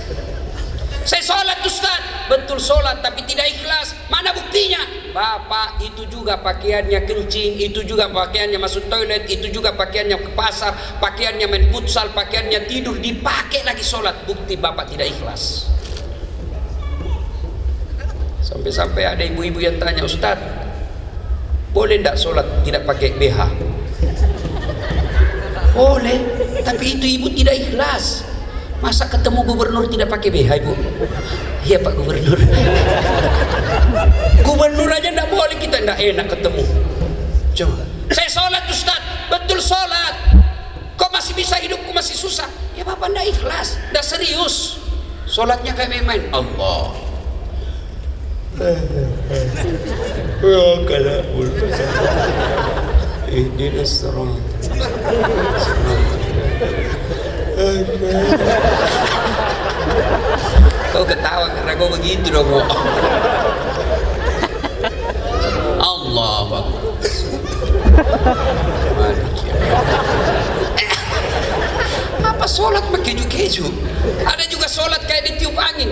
Saya sholat Ustaz, betul sholat tapi tidak ikhlas. Mana buktinya? Bapak itu juga pakaiannya kencing, itu juga pakaiannya masuk toilet, itu juga pakaiannya ke pasar, pakaiannya main futsal, pakaiannya tidur, dipakai lagi sholat. Bukti Bapak tidak ikhlas. Sampai-sampai ada ibu-ibu yang tanya, Ustaz, boleh tidak sholat tidak pakai BH? Boleh, tapi itu ibu tidak ikhlas. Masa ketemu gubernur tidak pakai BH, Ibu? Iya Pak Gubernur. Gubernur aja tidak boleh, kita tidak enak ketemu. Coba. Saya sholat Ustaz, betul sholat. Kok masih bisa hidupku masih susah? Ya Bapak tidak ikhlas, tidak serius. Sholatnya kayak main-main. Allah. Kau ketawa karena kau begitu dong. Allahu Akbar. Apa sholat pakai keju-keju? Ada juga sholat kayak ditiup angin.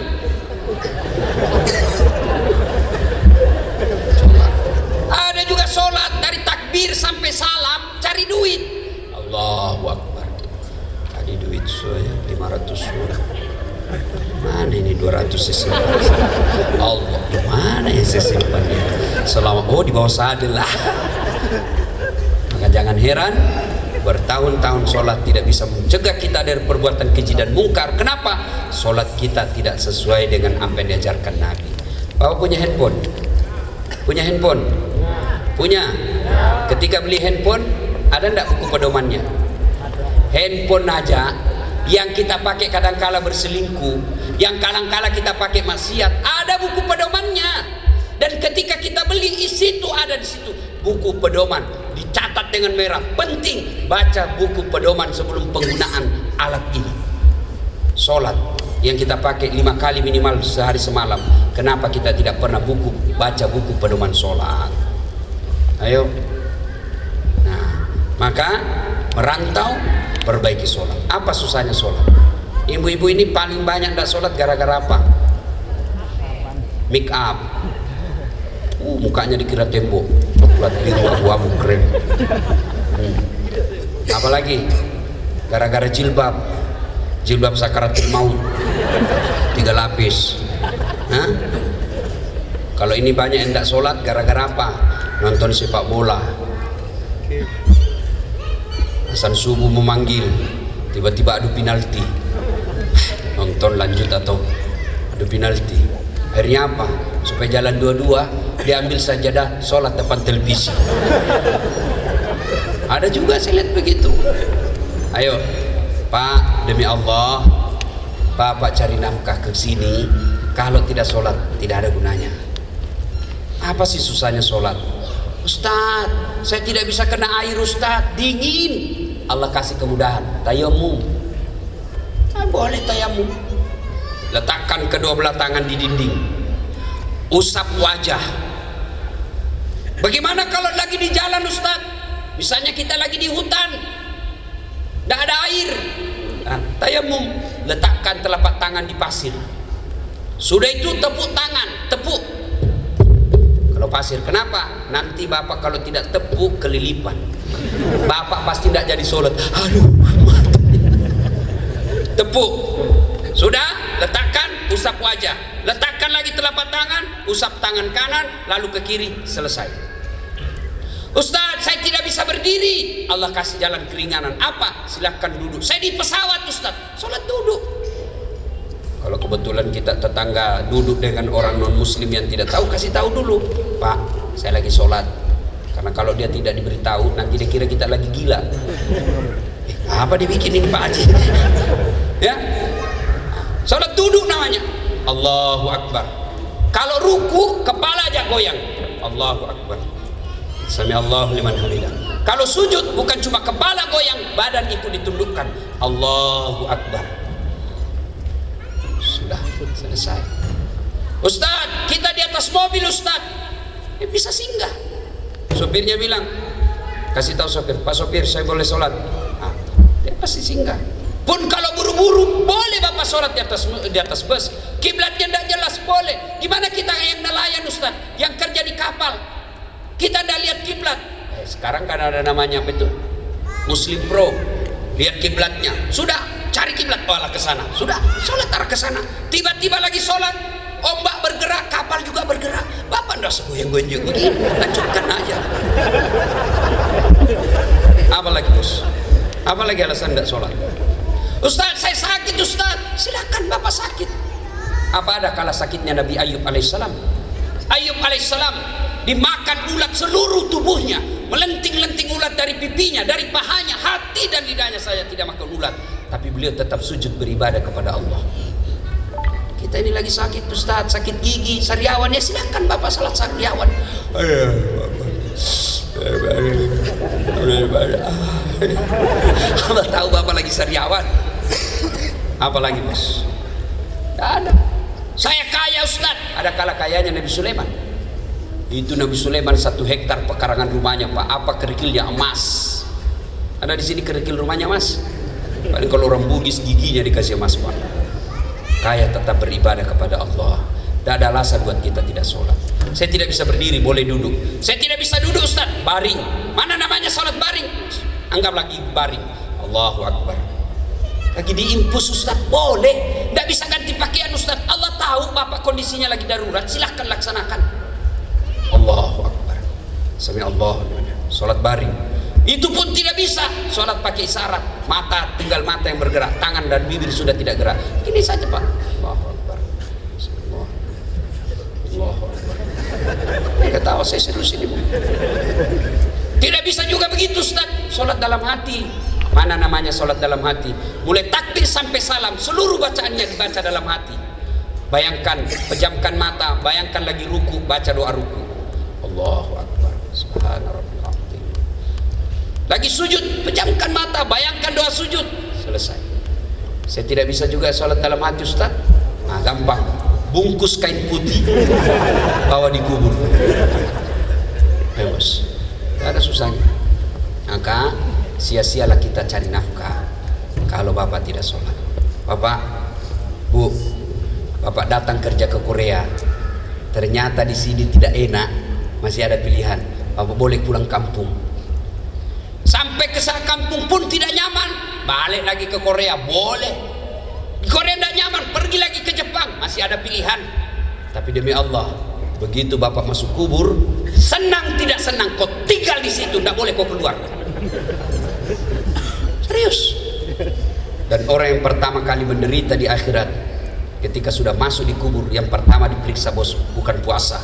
Ada juga sholat dari takbir sampai salam cari duit. Allahu Akbar. Cari duit saya 500 surat. Mana ini 200 sesimpan? Allah, di mana ya sesimpannya? Selama di bawah sadel lah. Maka jangan heran bertahun-tahun sholat tidak bisa mencegah kita dari perbuatan keji dan mungkar. Kenapa? Sholat kita tidak sesuai dengan apa yang diajarkan Nabi. Bapak punya handphone? Punya handphone? Punya? Ketika beli handphone, ada enggak buku pedomannya? Handphone aja yang kita pakai kadangkala berselingkuh, yang kadangkala kita pakai maksiat, ada buku pedomannya. Dan ketika kita beli, isi itu ada di situ buku pedoman, dicatat dengan merah. Penting baca buku pedoman sebelum penggunaan alat ini. Sholat yang kita pakai 5 kali minimal sehari semalam. Kenapa kita tidak pernah baca buku pedoman sholat? Ayo. Nah, maka merantau, perbaiki sholat. Apa susahnya sholat? Ibu-ibu ini paling banyak tidak sholat gara-gara apa? Make up. Mukanya dikira tembok, coklat biru abu-abu keren. Apalagi gara-gara jilbab sakaratul maut 3 lapis. Kalau ini banyak yang tidak sholat gara-gara apa? Nonton sepak bola. Azan subuh memanggil, tiba-tiba adu penalti. Nonton lanjut atau adu penalti. Akhirnya apa? Supaya jalan dua-dua, diambil sajadah sholat depan televisi. Ada juga saya lihat begitu. Ayo Pak, demi Allah, Bapak cari nafkah ke sini. Kalau tidak sholat tidak ada gunanya. Apa sih susahnya sholat? Ustaz, saya tidak bisa kena air Ustaz, dingin. Allah kasih kemudahan, tayamum. Boleh tayamum. Letakkan kedua belah tangan di dinding, usap wajah. Bagaimana kalau lagi di jalan Ustaz? Misalnya kita lagi di hutan, tidak ada air. Tayamum, letakkan telapak tangan di pasir. Sudah itu tepuk tangan, tepuk. Kalau pasir, kenapa? Nanti bapak kalau tidak tepuk kelilipan. Bapak pasti tidak jadi sholat. Aduh, tepuk. Sudah, letakkan, usap wajah. Letakkan lagi telapak tangan, usap tangan kanan, lalu ke kiri, selesai. Ustaz, saya tidak bisa berdiri. Allah kasih jalan keringanan. Apa? Silahkan duduk. Saya di pesawat Ustaz, sholat duduk. Kalau kebetulan kita tetangga duduk dengan orang non muslim yang tidak tahu, kasih tahu dulu, Pak, saya lagi sholat. Karena kalau dia tidak diberitahu, nanti dia kira kita lagi gila. Apa dibikinin Pak Haji? Ya, sholat duduk namanya. Allahu Akbar. Kalau ruku, kepala aja goyang. Allahu Akbar. Sami Allahu liman hamidah. Kalau sujud, bukan cuma kepala goyang, badan ikut ditundukkan. Allahu Akbar. Sudah selesai. Ustaz, kita di atas mobil Ustaz. Bisa singgah. Sopirnya bilang, kasih tahu sopir, Pak sopir, saya boleh sholat. Dia pasti singgah. Pun kalau buru-buru, boleh bapak sholat di atas bus. Kiblatnya tidak jelas, boleh. Gimana kita yang nelayan Ustaz, yang kerja di kapal, kita tidak lihat kiblat. Sekarang kan ada namanya apa itu? Muslim Pro. Lihat kiblatnya. Sudah, cari kiblat, olah ke sana. Sudah, sholat arah ke sana. Tiba-tiba lagi sholat, ombak bergerak, kapal juga bergerak. Bapak ndak segoyang-goyang begini, lanjutkan aja. Apa lagi bos? Apa lagi alasan tidak sholat? Ustaz, saya sakit Ustaz. Silakan bapak sakit. Apa ada kalah sakitnya Nabi Ayub alaihissalam? Ayub alaihissalam dimakan ulat seluruh tubuhnya, melenting-lenting ulat dari pipinya, dari pahanya, hati dan lidahnya. Saya tidak makan ulat, tapi beliau tetap sujud beribadah kepada Allah. Kita ini lagi sakit Ustaz, sakit gigi, sariawan, ya silakan bapak salat sariawan. Allah tahu bapak lagi sariawan. Apalagi bos? Tidak ada. Saya kaya Ustaz. Ada kala kayanya Nabi Sulaiman. Itu Nabi Sulaiman 1 hektar pekarangan rumahnya Pak. Apa kerikilnya emas. Ada di sini kerikil rumahnya Mas? Paling kalau orang Bugis giginya dikasih emas Pak. Kaya tetap beribadah kepada Allah. Tidak ada alasan buat kita tidak sholat. Saya tidak bisa berdiri, boleh duduk. Saya tidak bisa duduk Ustaz, baring. Mana namanya sholat baring? Anggap lagi baring. Allahu Akbar. Lagi diimpus Ustaz, boleh. Tidak bisa ganti pakaian Ustaz. Allah tahu bapak kondisinya lagi darurat, silahkan laksanakan. Allahu Akbar. Sami Allah. Sholat baring. Itu pun tidak bisa. Sholat pakai isyarat. Mata, tinggal mata yang bergerak, tangan dan bibir sudah tidak gerak. Ini saja Pak. Allahu Akbar. Allahu Akbar. Ketawa saya serius ini Bu. Tidak bisa juga begitu Ustaz. Sholat dalam hati. Mana namanya sholat dalam hati? Mulai takbir sampai salam, seluruh bacaannya dibaca dalam hati. Bayangkan, pejamkan mata, bayangkan lagi ruku, baca doa ruku. Allahu Akbar. Subhanallah. Lagi sujud, pejamkan mata, bayangkan doa sujud. Selesai. Saya tidak bisa juga sholat dalam hati Ustaz. Nah, gampang. Bungkus kain putih, bawa dikubur. Bos, tidak ada susahnya. Maka sia-sialah kita cari nafkah kalau bapak tidak sholat. Bapak, Bu, bapak datang kerja ke Korea, ternyata di sini tidak enak, masih ada pilihan. Bapak boleh pulang kampung. Sampai ke kampung pun tidak nyaman, balik lagi ke Korea, boleh. Di Korea tidak nyaman, pergi lagi ke Jepang, masih ada pilihan. Tapi demi Allah, begitu bapak masuk kubur, senang tidak senang, kau tinggal di situ, tidak boleh kau keluar. Serius. Dan orang yang pertama kali menderita di akhirat, ketika sudah masuk di kubur, yang pertama diperiksa bos, bukan puasa,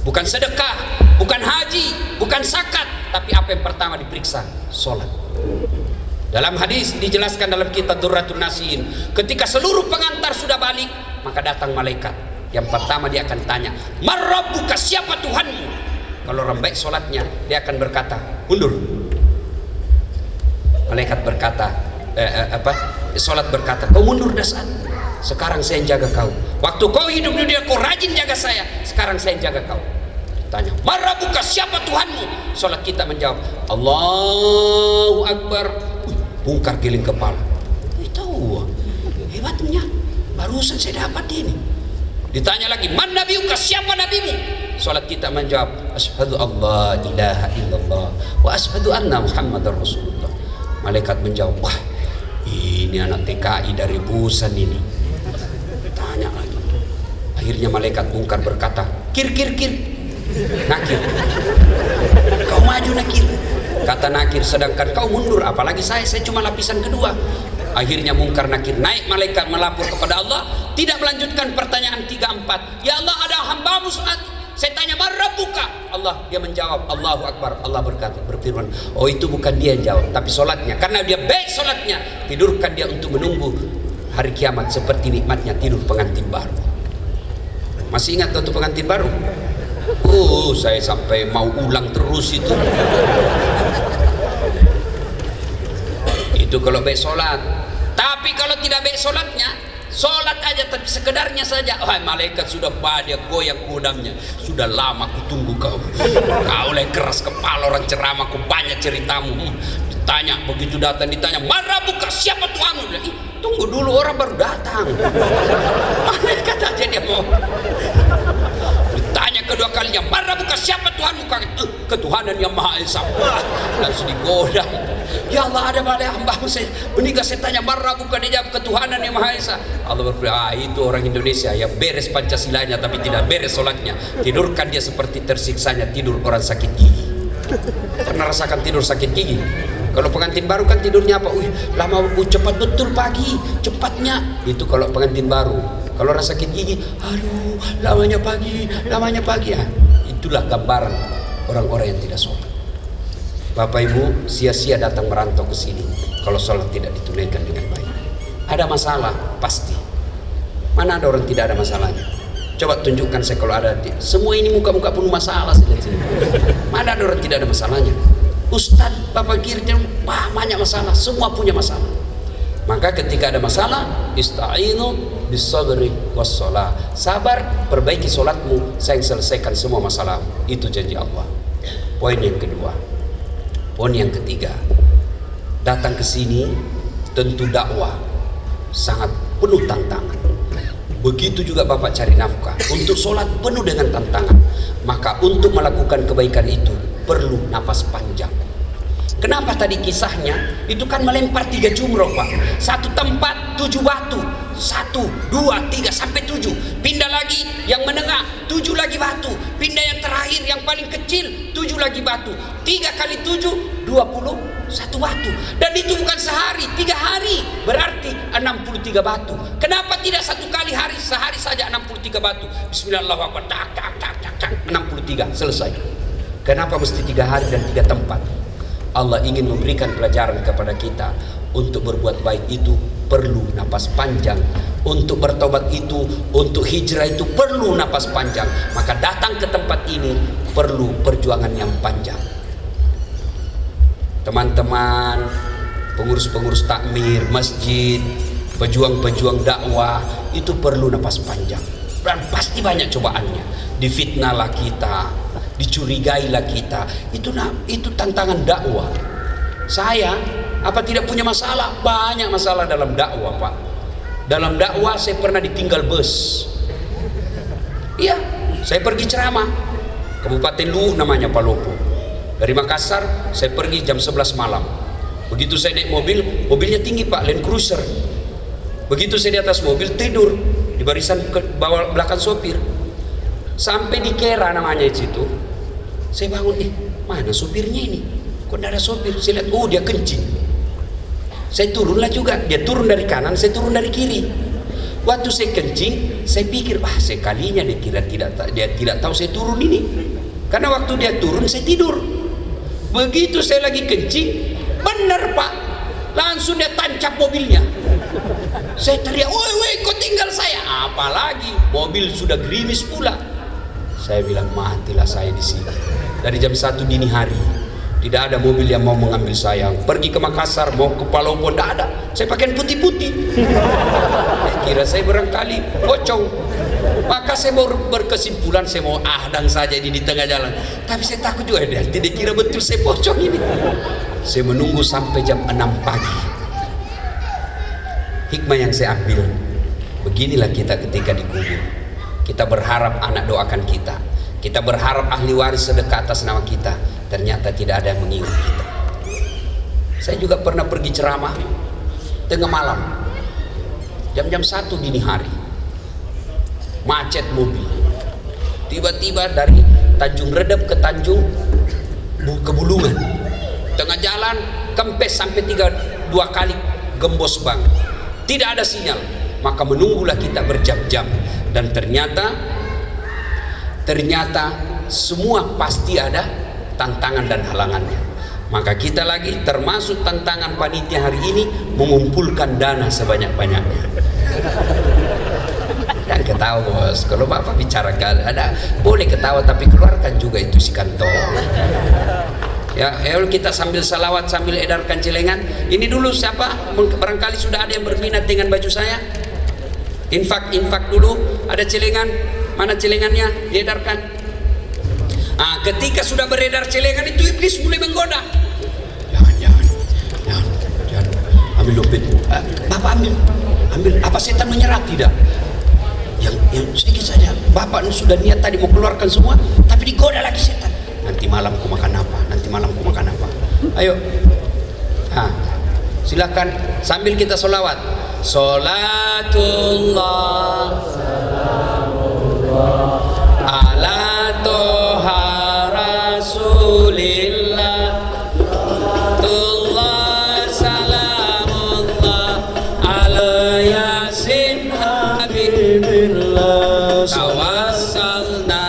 bukan sedekah, bukan haji, bukan zakat, tapi apa yang pertama diperiksa? Sholat. Dalam hadis dijelaskan dalam kitab Durratun Nasihin, ketika seluruh pengantar sudah balik, maka datang malaikat. Yang pertama dia akan tanya, "Marabbuka, siapa Tuhanmu?" Kalau orang baik sholatnya, dia akan berkata, "Mundur." Malaikat berkata, sholat berkata, "Kau mundur dasar. Sekarang saya yang jaga kau. Waktu kau hidup di dunia kau rajin jaga saya. Sekarang saya yang jaga kau." Tanya, "Marabbuka, siapa Tuhanmu?" Sholat kita menjawab, "Allahu Akbar." Bungkar giling kepala. Itu hebatnya. Barusan saya dapat ini. Ditanya lagi, "Man nabiyuka, siapa nabimu?" Sholat kita menjawab, "Asyhadu alla ilaha illallah wa asyhadu anna Muhammadar Rasulullah." Malaikat menjawab, "Wah, ini anak TKI dari Busan ini." Tanya lagi. Akhirnya malaikat mungkar berkata, "Kir, kir, kir." Nakir, "Kau maju Nakir." Kata Nakir, "Sedangkan kau mundur, apalagi saya cuma lapisan kedua." Akhirnya mungkar Nakir naik, malaikat melapor kepada Allah, tidak melanjutkan pertanyaan 3-4. "Ya Allah, ada hambamu saat saya tanya, Marabbuka?" Allah, dia menjawab, "Allahu Akbar." Allah berfirman, "Oh, itu bukan dia yang jawab, tapi sholatnya. Karena dia baik sholatnya, tidurkan dia untuk menunggu hari kiamat seperti nikmatnya tidur pengantin baru." Masih ingat waktu pengantin baru? Saya sampai mau ulang terus itu. Itu kalau baik sholat. Tapi kalau tidak baik sholatnya, sholat aja tapi sekedarnya saja, malaikat sudah pada goyang kudamnya. "Sudah lama ku tunggu kau. Kau lagi keras kepala, orang ceramah, ku banyak ceritamu." Ditanya, begitu datang ditanya, "Marabbuka, siapa Tuhanmu?" Bilang, "Tunggu dulu, orang baru datang." Malaikat aja dia mau. Ditanya kedua kalinya, "Marabbuka, siapa Tuhanmu?" "Ketuhanan yang Maha Esa." Langsung digoda. "Ya Allah, ada pada hamba saya menikah, saya tanya Marabbuka, dia jawab ketuhanan yang Maha Esa." Allah berfirman, "Itu orang Indonesia yang beres Pancasilanya tapi tidak beres sholatnya. Tidurkan dia seperti tersiksanya tidur orang sakit gigi." Pernah rasakan tidur sakit gigi? Kalau pengantin baru kan tidurnya apa? Lama, cepat betul pagi, cepatnya. Itu kalau pengantin baru. Kalau orang sakit gigi, aduh, lamanya pagi, lamanya pagi. Itulah gambaran orang-orang yang tidak sholat. Bapak Ibu, sia-sia datang merantau ke sini kalau sholat tidak ditunaikan dengan baik. Ada masalah pasti. Mana ada orang tidak ada masalahnya? Coba tunjukkan saya kalau ada. Semua ini muka-muka penuh masalah sini. Mana ada orang tidak ada masalahnya? Ustadz, Bapak Kirjan, banyak masalah. Semua punya masalah. Maka ketika ada masalah, ista'inu bisabri wassalah. Sabar, perbaiki sholatmu, saya selesaikan semua masalah. Itu janji Allah. Poin yang kedua. Poin yang ketiga, datang ke sini tentu dakwah sangat penuh tantangan. Begitu juga Bapak cari nafkah. Untuk sholat penuh dengan tantangan. Maka untuk melakukan kebaikan itu perlu napas panjang. Kenapa tadi kisahnya? Itu kan melempar 3 jumroh Pak. Satu tempat 7 batu. 1, 2, 3 sampai 7. Pindah lagi yang menengah, 7 lagi batu. Pindah yang terakhir yang paling kecil, 7 lagi batu. 3 kali 7, 21 batu. Dan itu bukan sehari, 3 hari. Berarti 63 batu. Kenapa tidak 1 kali hari, sehari saja 63 batu? Bismillahirrahmanirrahim. Tak, tak, tak, tak, tak. 63 selesai. Kenapa mesti 3 hari dan 3 tempat? Allah ingin memberikan pelajaran kepada kita. Untuk berbuat baik itu perlu napas panjang. Untuk bertobat itu, untuk hijrah itu perlu napas panjang. Maka datang ke tempat ini perlu perjuangan yang panjang. Teman-teman, pengurus-pengurus takmir, masjid, pejuang-pejuang dakwah, itu perlu napas panjang. Dan pasti banyak cobaannya. Difitnahlah kita, dicurigailah kita. Itu tantangan dakwah. Saya apa tidak punya masalah? Banyak masalah dalam dakwah Pak. Dalam dakwah saya pernah ditinggal bus. Iya, saya pergi ceramah Kabupaten Luwu namanya Palopo. Dari Makassar saya pergi jam 11 malam. Begitu saya naik mobil, mobilnya tinggi Pak, Land Cruiser. Begitu saya di atas mobil tidur di barisan bawah belakang sopir. Sampai di Kera namanya di situ. Saya bangun, mana sopirnya ini? Kok tidak ada sopir? Saya lihat, dia kencing. Saya turunlah juga. Dia turun dari kanan, saya turun dari kiri. Waktu saya kencing, saya pikir, sekalinya dia tidak tahu saya turun ini. Karena waktu dia turun, saya tidur. Begitu saya lagi kencing, benar Pak, langsung dia tancap mobilnya. Saya teriak, woi kau tinggal saya. Apalagi mobil sudah gerimis pula. Saya bilang, matilah saya di sini. Dari jam 1 dini hari tidak ada mobil yang mau mengambil saya. Pergi ke Makassar, mau ke Palopo, tidak ada. Saya pakai putih-putih. Kira saya barangkali pocong. Maka saya mau berkesimpulan, saya mau ahdang saja ini di tengah jalan. Tapi saya takut juga, tidak kira betul saya pocong ini. Saya menunggu sampai jam 6 pagi. Hikmah yang saya ambil, beginilah kita ketika dikubur. Kita berharap anak doakan kita. Kita berharap ahli waris sedekah atas nama kita. Ternyata tidak ada yang mengingat kita. Saya juga pernah pergi ceramah tengah malam, jam-jam 1 dini hari, macet mobil. Tiba-tiba dari Tanjung Redep ke Tanjung ke Bulungan, tengah jalan kempes sampai 2 kali gembos banget, tidak ada sinyal. Maka menunggulah kita berjam-jam, dan ternyata semua pasti ada tantangan dan halangannya. Maka kita lagi termasuk tantangan panitia hari ini, mengumpulkan dana sebanyak-banyaknya. Dan ketawa bos, kalau bapak bicara ada boleh ketawa, tapi keluarkan juga itu si kantong. Ya, kita sambil salawat sambil edarkan celengan. Ini dulu siapa? Barangkali sudah ada yang berminat dengan baju saya. Infak dulu, ada celengan. Mana celengannya? Diedarkan. Ketika sudah beredar celengan itu, iblis mulai menggoda. Jangan. Ambil dompetmu. Bapak ambil. Apa setan menyerah? Tidak. Yang sedikit saja. Bapak sudah niat tadi mau keluarkan semua, tapi digoda lagi setan. Nanti malam ku makan apa? Ayo. Silakan sambil kita sholawat. Sholatullah ala toha rasulillah, tullah salamullah ala yasin habibillah, tawassalna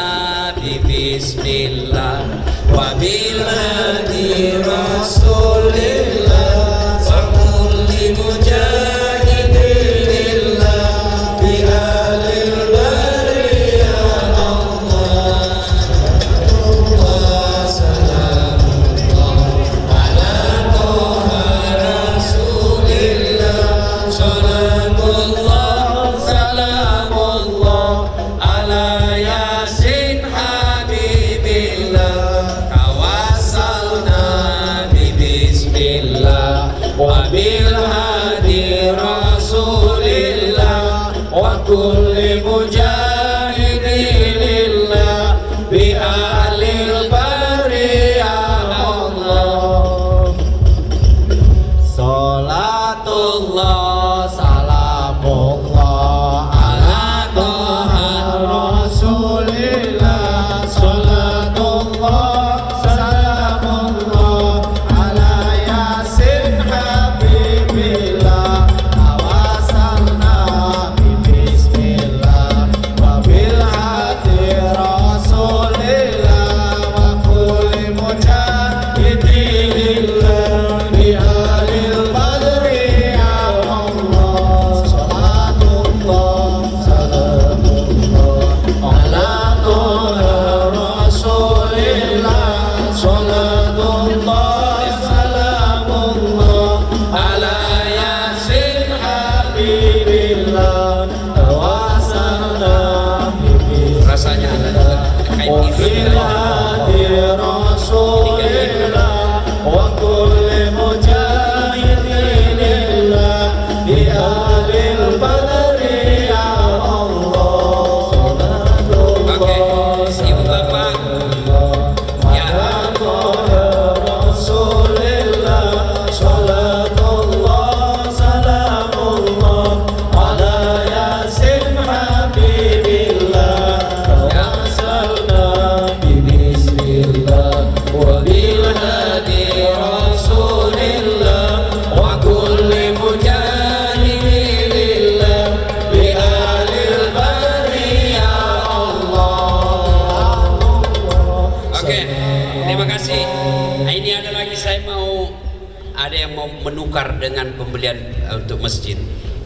bi bismillah wa biladi rasulillah wa kulli mujahidin lillah bi alil bariyah Allah. Salamullah ala toha rasulillah, salamullah salamullah ala yasin habibillah, tawassalna bi bismillah wa bil hadi rasulillah wa kulli mujahidin lillah bi alil bariyah Allah. Salatullah salamullah ala toha rasulillah, salatullah salamullah ala yasin habibillah, tawassalna bi bismillah wa bil hadi rasulillah wa kulli mujahidin lillah bi alil badri ya Allah. Salatullah salamullah ala toha rasulillah, salatullah salamullah ala yasin habibillah, tawassalna bi bismillah rasanya wa bil hadi rasulillah wa kulli mujahidin lillah bi alil badri ya Allah. Oke, ibu bapak ya, rasulillah, salatullah salamullah ala yasin habibillah, tawassalna bi bismillah wa bil hadi rasulillah wa kulli mujahidin menukar dengan pembelian untuk masjid.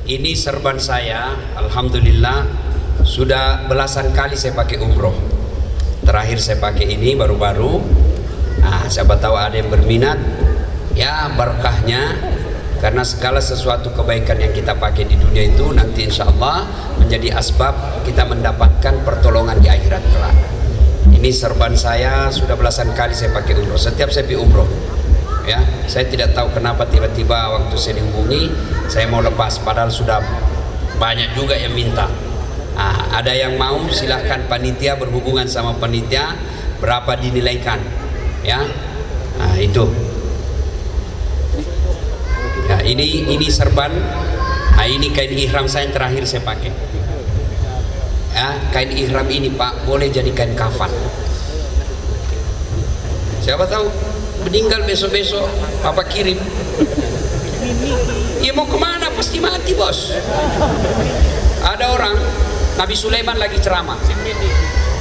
Ini serban saya, alhamdulillah sudah belasan kali saya pakai umroh. Terakhir saya pakai ini baru-baru. Nah, siapa tahu ada yang berminat, ya berkahnya, karena segala sesuatu kebaikan yang kita pakai di dunia itu nanti insya Allah menjadi asbab kita mendapatkan pertolongan di akhirat kelak. Ini serban saya sudah belasan kali saya pakai umroh. Setiap saya pergi umroh, ya, saya tidak tahu kenapa tiba-tiba waktu saya dihubungi saya mau lepas, padahal sudah banyak juga yang minta. Nah, ada yang mau, silahkan panitia berhubungan sama panitia berapa dinilaikan, ya. Nah, itu ya, ini serban. Nah, ini kain ihram saya yang terakhir saya pakai, ya. Kain ihram ini Pak boleh jadi kain kafan. Siapa tahu meninggal besok-besok Papa kirim. Ya mau kemana, pasti mati bos. Ada orang, Nabi Sulaiman lagi ceramah,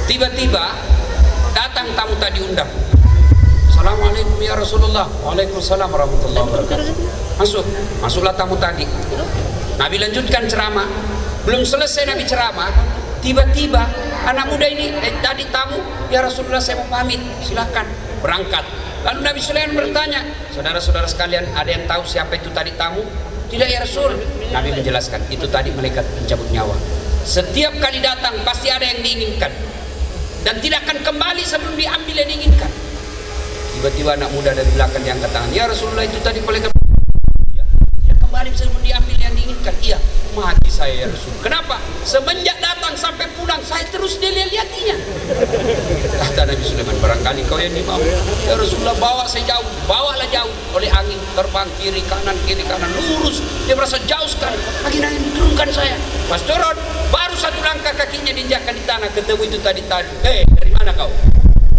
tiba-tiba datang tamu tak diundang. Assalamualaikum ya Rasulullah. Waalaikumsalam warahmatullahi wabarakatuh. Masuklah tamu tadi. Nabi lanjutkan ceramah. Belum selesai Nabi ceramah, tiba-tiba anak muda ini tadi tamu, ya Rasulullah saya mau pamit, silakan berangkat. Lalu Nabi Sulaiman bertanya, saudara-saudara sekalian, ada yang tahu siapa itu tadi tamu? Tidak ya Rasul. Nabi menjelaskan, itu tadi malaikat pencabut nyawa. Setiap kali datang pasti ada yang diinginkan dan tidak akan kembali sebelum diambil yang diinginkan. Tiba-tiba anak muda dari belakang yang angkat tangan, ya Rasulullah itu tadi malaikat ya, kembali sebelum diambil yang diinginkan. Iya, mati saya ya Rasul. Kenapa? Semenjak datang sampai pulang saya terus dilihat-lihatinya. Kata Nabi Sulaiman, barangkali kau yang dimau. Ya Rasulullah, bawa saya jauh, bawalah jauh oleh angin, terbang kiri kanan lurus. Dia merasa jauh sekali. Akhirnya turunkan saya. Pas turun, baru satu langkah kakinya diinjakkan di tanah, ketemu itu tadi. Dari mana kau?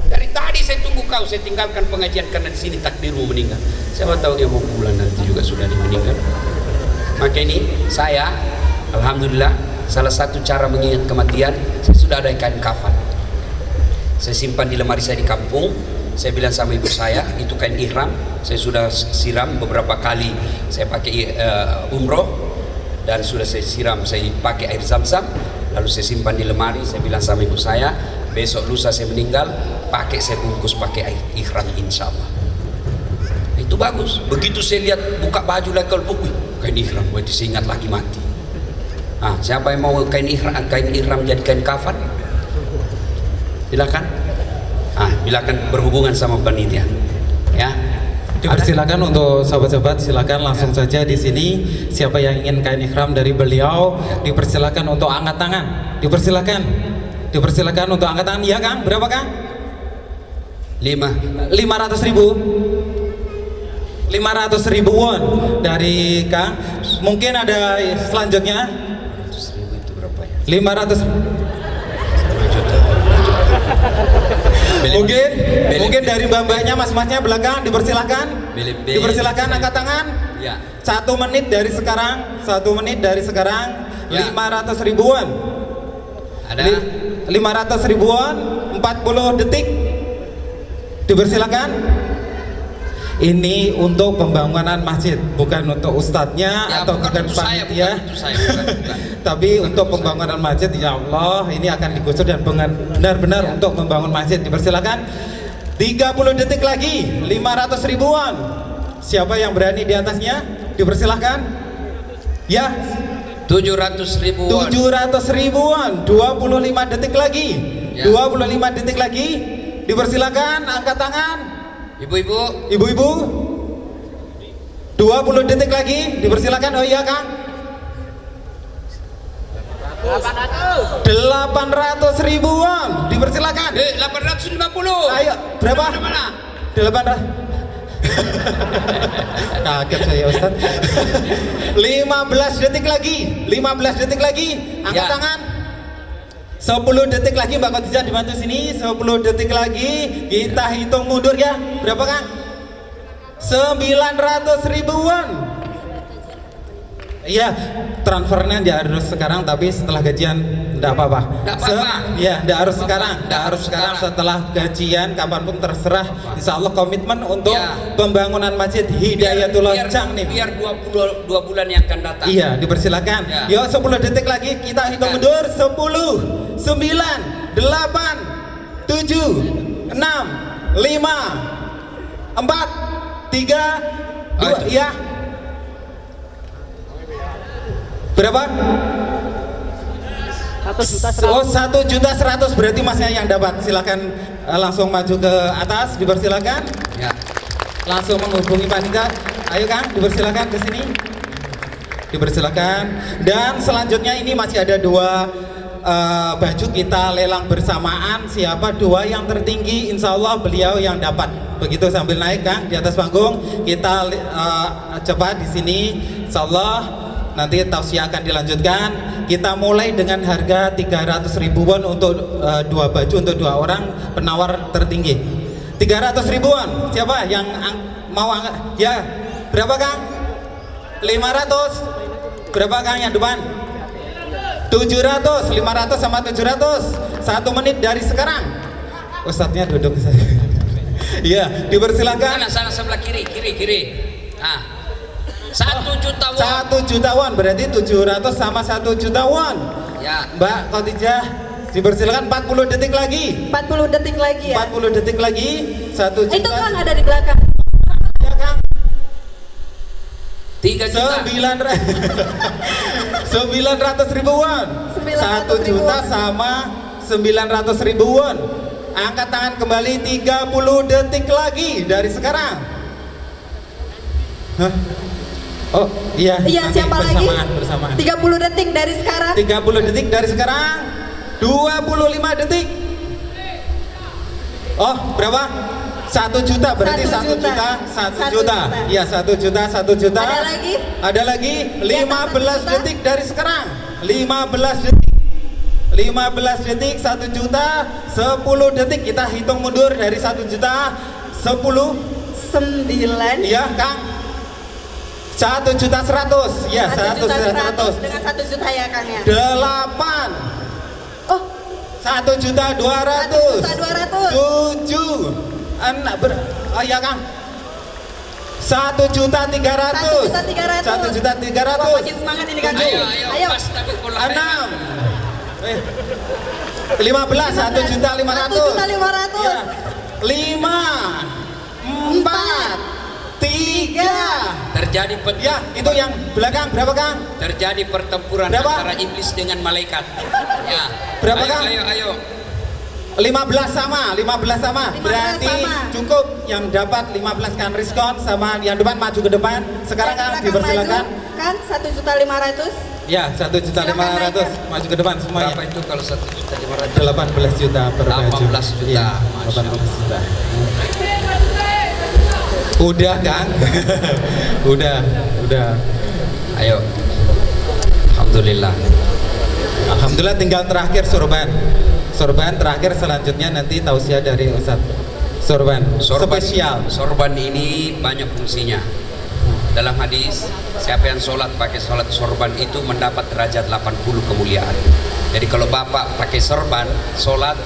Dari tadi saya tunggu kau, saya tinggalkan pengajian karena di sini takdirmu meninggal. Siapa tahu dia mau pulang nanti juga sudah meninggal. Maka ini saya, alhamdulillah, salah satu cara mengingat kematian, saya sudah ada kain kafan. Saya simpan di lemari saya di kampung. Saya bilang sama ibu saya, itu kain ihram. Saya sudah siram beberapa kali. Saya pakai umroh dan sudah saya siram, saya pakai air zam-zam. Lalu saya simpan di lemari. Saya bilang sama ibu saya, besok lusa saya meninggal, pakai saya bungkus pakai air ihram insya Allah. Itu bagus. Begitu saya lihat buka baju lagi, kalau kain ihram, berarti saya ingat lagi mati. Nah, siapa yang mau kain ihram jadi kain kafan? Silakan. Silakan berhubungan sama panitia. Ya. Dipersilakan untuk sahabat-sahabat, silakan langsung saja di sini. Siapa yang ingin kain ihram dari beliau, dipersilakan untuk angkat tangan. Dipersilakan untuk angkat tangan. Ya Kang, berapa Kang? 500.000 won dari Kang. Mungkin ada selanjutnya. 100.000 itu berapa ya? 500. Mungkin dari mbak-mbaknya, mas-masnya belakang, dipersilakan. Dipersilakan angkat tangan. Ya. 1 menit dari sekarang. 1 menit dari sekarang. Ya. 500.000 won. Ada 500.000 won, 40 detik. Dipersilakan. Ini untuk pembangunan masjid, bukan untuk ustadznya ya, atau bukan panitia, tapi untuk pembangunan masjid. Ya Allah, ini akan digusur dan benar-benar ya, untuk membangun masjid. Dipersilakan. 30 detik lagi, 500.000 won. Siapa yang berani di atasnya? Dipersilakan. Ya. 700.000 won. 700.000 won. 25 detik lagi. Ya. 25 detik lagi. Dipersilakan angkat tangan. Ibu-ibu 20 detik lagi, dipersilakan. Oh iya Kang. 800.000 won, dipersilakan. 850. Ayo, berapa? 800. Kaget saya Ustaz. 15 detik lagi, angkat ya, tangan. 10 detik lagi, Mbak Khadijah dibantu sini. 10 detik lagi, kita hitung mundur ya. Berapa Kang? 900.000 won. Iya, transfernya dia harus sekarang, tapi setelah gajian enggak apa-apa. Ya, enggak harus sekarang, enggak harus sekarang. Setelah gajian kapanpun terserah. Insya Allah komitmen untuk pembangunan Masjid Hidayatul Jang nih. Biar 2 bulan yang akan datang. Iya, dipersilakan. Yo, 10 detik lagi kita hitung mundur. 10, 9, 8, 7, 6, 5, 4, 3, 2, ya. Berapa? 1.100.000. Oh, 1.100.000 berarti masnya yang dapat. Silakan langsung maju ke atas, dipersilakan. Ya. Langsung menghubungi panitia. Ayo Kang, dipersilakan ke sini. Dipersilakan. Dan selanjutnya ini masih ada 2 baju kita lelang bersamaan. Siapa 2 yang tertinggi, insya Allah beliau yang dapat. Begitu sambil naik Kang di atas panggung kita cepat di sini. Insya Allah nanti tausiah akan dilanjutkan. Kita mulai dengan harga 300.000 won untuk 2 baju untuk 2 orang penawar tertinggi. 300.000 won. Siapa yang mau angkat? Ya, berapa Kang? 500. Berapa Kang yang depan? 700. 500 sama 700. 1 menit dari sekarang. Ustadznya duduk saya. Iya, dipersilakan. Sana sebelah kiri. Nah. 1 juta won. 1 juta won berarti 700 sama 1 juta won. Ya. Mbak Khadijah, dipersilakan 40 detik lagi. 40 detik lagi ya. 40 detik lagi. 1 juta. Itu Kang ada di belakang. Ya Kang. 3 juta. 900.000 won. 1 juta sama 900.000 won. Angkat tangan kembali 30 detik lagi dari sekarang. Hah? Oh iya. Iya, siapa lagi? Bersamaan. 30 detik dari sekarang. 30 detik dari sekarang. 25 detik. Oh, berapa? 1 juta berarti 1 juta. 1 juta. Iya, 1 juta, 1 juta. Ada lagi? Ada lagi 15 detik dari sekarang. 15 detik. 15 detik, 1 juta, 10 detik. Kita hitung mundur dari 1 juta. 10 9. Iya, Kang. 1.100.000 ya, 1.100.000 dengan 1 juta ya Kang ya. 8. Oh, 1.200.000 1.200.000 7 oh ya Kang 1.300.000 1.300.000 Wah, makin semangat ini Kang. Ayo. Pas, tapi 6 15 1.500.000 ya. 5 4 3 terjadi ya, itu yang belakang berapa Kang? Terjadi pertempuran berapa? Antara iblis dengan malaikat. Ya. Berapa Kang? Ayo. 15 sama. Berarti sama. Cukup yang dapat 15 kan diskon sama yang depan maju ke depan. Sekarang Kang dipersilakan. Kan 1.500.000. Ya, 1.500.000 maju ke depan semuanya. Berapa itu kalau 1.500.000? 18 juta per baju. 18 juta. Ya, 18 juta. Udah Kang. udah. Ayo. Alhamdulillah Tinggal terakhir sorban terakhir, selanjutnya nanti tausiah dari Ustadz. Sorban spesial. Sorban ini banyak fungsinya. Dalam hadis, siapa yang sholat pakai sholat sorban itu mendapat derajat 80 kemuliaan. Jadi kalau bapak pakai sorban sholat,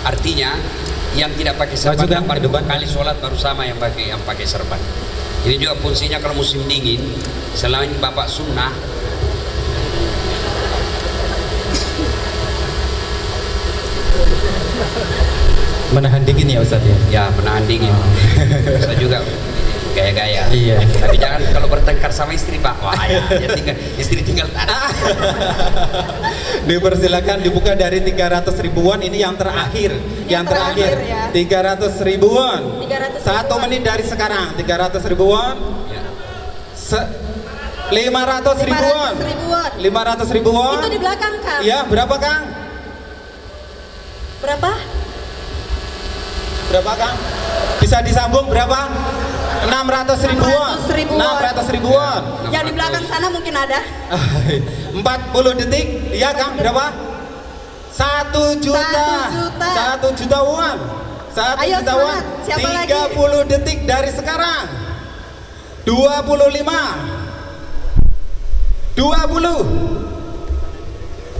artinya yang tidak pakai serban dapat 2 kali sholat baru sama yang pakai serban. Ini juga fungsinya kalau musim dingin, selain bapak sunnah, menahan dingin ya Ustadz ya? Ya, menahan dingin. Saya juga gaya-gaya. Iya. Tapi jangan kalau bertengkar sama istri Pak. Wah ya, istri tinggal tarik. Dipersilakan dibuka dari 300.000 won. Ini yang terakhir. Yang terakhir ya. 300.000 won. 1 menit dari sekarang. 300.000 won. Ya. 500.000 won. 500.000 won. Itu di belakang Kang. Ya, berapa Kang? Berapa Kang? Bisa disambung berapa? 600.000 won. 600.000 won. Yang di belakang sana mungkin ada. 40 detik. Iya Kang, berapa? 1 juta. 1 juta won. 1 juta won. 30 detik dari sekarang. 25 20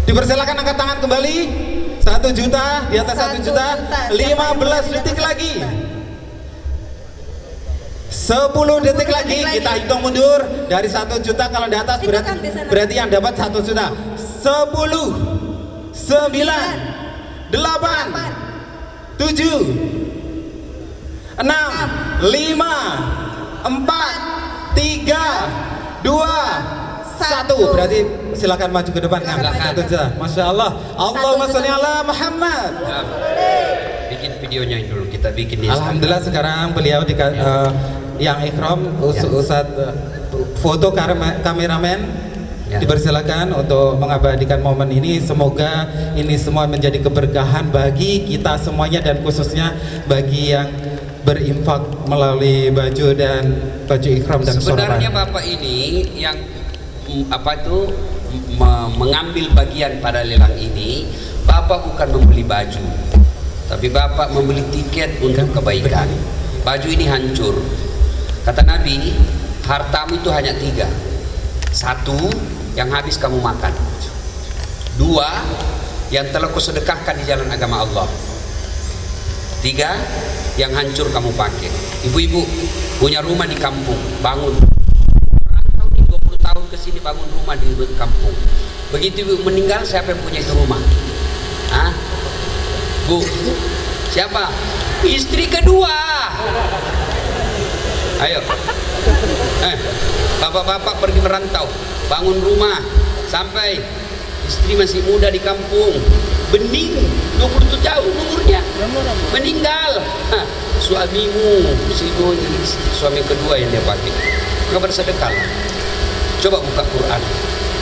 Dipersilakan angkat tangan kembali. 1 juta, di atas 1 juta. 15 detik lagi. 10 detik lagi, kita hitung mundur dari 1 juta. Kalau di atas berarti yang dapat 1 juta. 10, 9, 8, 7, 6, 5, 4, 3, 2, 1. Berarti silakan maju ke depan kan. 1 juta. Masya Allah. Allahumma sholli ala Muhammad. Bikin videonya dulu, kita bikin di Alhamdulillah sekarang beliau yang ikhram Ustadz foto kameramen ya. Dipersilakan untuk mengabadikan momen ini. Semoga ini semua menjadi keberkahan bagi kita semuanya dan khususnya bagi yang berinfak melalui baju dan baju ikhram dan sebenarnya sorban. Bapak ini yang mengambil bagian pada lelang ini, Bapak bukan membeli baju, tapi Bapak membeli tiket untuk kebaikan. Baju ini hancur. Kata Nabi, hartamu itu hanya 3. 1, yang habis kamu makan. 2, yang telah kau sedekahkan di jalan agama Allah. 3, yang hancur kamu pakai. Ibu-ibu punya rumah di kampung, bangun. Merantau di 20 tahun ke sini bangun rumah di kampung. Begitu ibu meninggal, siapa yang punya itu rumah? Hah? Bu, siapa? Istri kedua. Ayo, bapak-bapak pergi merantau, bangun rumah, sampai istri masih muda di kampung, bening, 20 tahun umurnya, meninggal. Suamimu, suami kedua yang dia pakai, maka bersedekah. Coba buka Quran.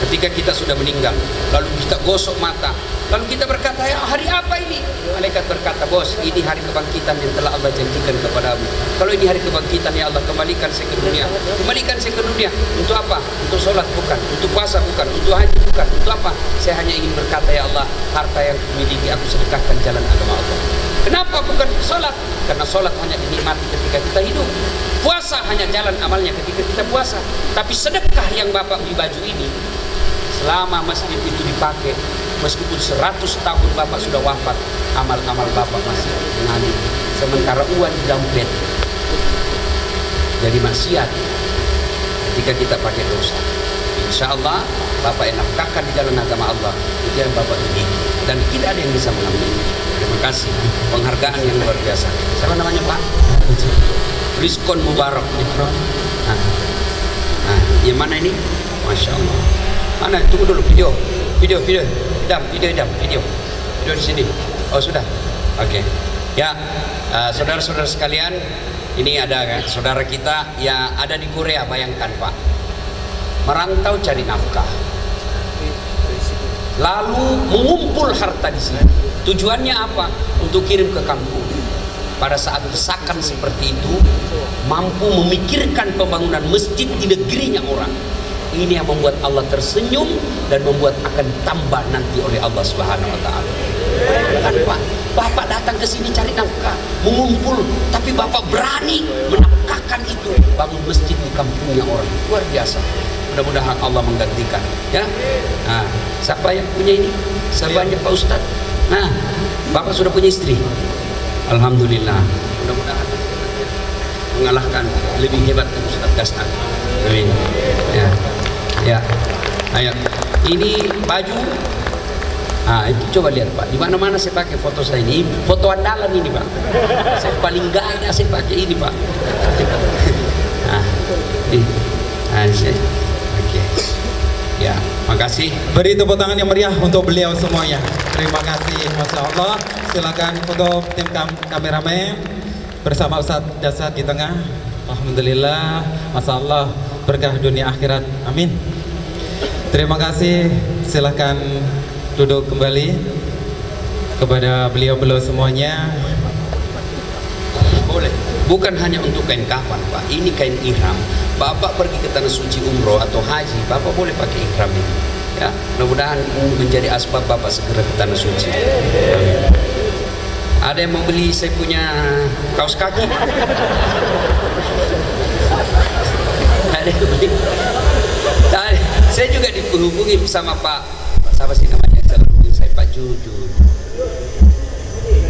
Ketika kita sudah meninggal, lalu kita gosok mata, lalu kita berkata, ya hari apa ini? Malaikat berkata, bos, ini hari kebangkitan yang telah Allah janjikan kepadamu. Kalau ini hari kebangkitan, ya Allah, kembalikan saya ke dunia. Kembalikan saya ke dunia. Untuk apa? Untuk sholat bukan, untuk puasa bukan, untuk haji bukan. Untuk apa? Saya hanya ingin berkata, ya Allah, harta yang kumiliki aku sedekahkan jalan agama Allah. Kenapa bukan sholat? Karena sholat hanya dinikmati ketika kita hidup. Puasa hanya jalan amalnya ketika kita puasa. Tapi sedekah yang Bapak beli baju ini, selama masjid itu dipakai, meskipun 100 tahun Bapak sudah wafat, amal-amal Bapak masih mengalir. Sementara uang di dompet jadi maksiat ketika kita pakai dosa. Insya Allah Bapak yang nafkahkan di jalan agama Allah, itu yang Bapak miliki dan tidak ada yang bisa mengambil. Terima kasih, penghargaan yang luar biasa. Siapa namanya Pak? Rizkon Mubarak. Nah, yang mana ini? Masya Allah. Mana? Tunggu dulu video di sini. Oh sudah. Oke. Ya, saudara-saudara sekalian, ini ada kan saudara kita yang ada di Korea. Bayangkan Pak, merantau cari nafkah, lalu mengumpul harta di sini. Tujuannya apa? Untuk kirim ke kampung. Pada saat desakan seperti itu, mampu memikirkan pembangunan masjid di negerinya orang. Ini yang membuat Allah tersenyum dan membuat akan tambah nanti oleh Allah Subhanahu wa taala. Kan Pak, Bapak datang ke sini cari nafkah, mengumpul, tapi Bapak berani menafkahkan itu, bangun masjid di kampungnya orang. Luar biasa. Mudah-mudahan Allah menggantikan, ya. Nah, siapa yang punya ini? Sebanyak Pak Ustadz. Nah, Bapak sudah punya istri. Alhamdulillah. Mudah-mudahan mengalahkan lebih hebat dari Ustadz Gasnan. Amin. Ya. Ya, ayo. Ini baju. Ah, itu coba lihat Pak. Di mana-mana saya pakai foto saya ini. Foto andalan ini Pak. Saya paling gaya saya pakai ini Pak. Nah, ini. Nah, oke. Ya, makasih. Beri tepuk tangan yang meriah untuk beliau semuanya. Terima kasih, Masya Allah. Silakan foto tim kameramen bersama Ustadz Dasar di tengah. Alhamdulillah, Masya Allah, berkah dunia akhirat. Amin. Terima kasih. Silakan duduk kembali kepada beliau-beliau semuanya. Boleh. Bukan hanya untuk kain kafan Pak. Ini kain ihram. Bapak pergi ke tanah suci umroh atau haji, Bapak boleh pakai ihram ini. Ya, mudah-mudahan menjadi asbab Bapak segera ke tanah suci. Ada yang mau beli saya punya kaos kaki? Ada yang beli? Saya juga hubungi sama Pak, siapa sih namanya? Saya Pak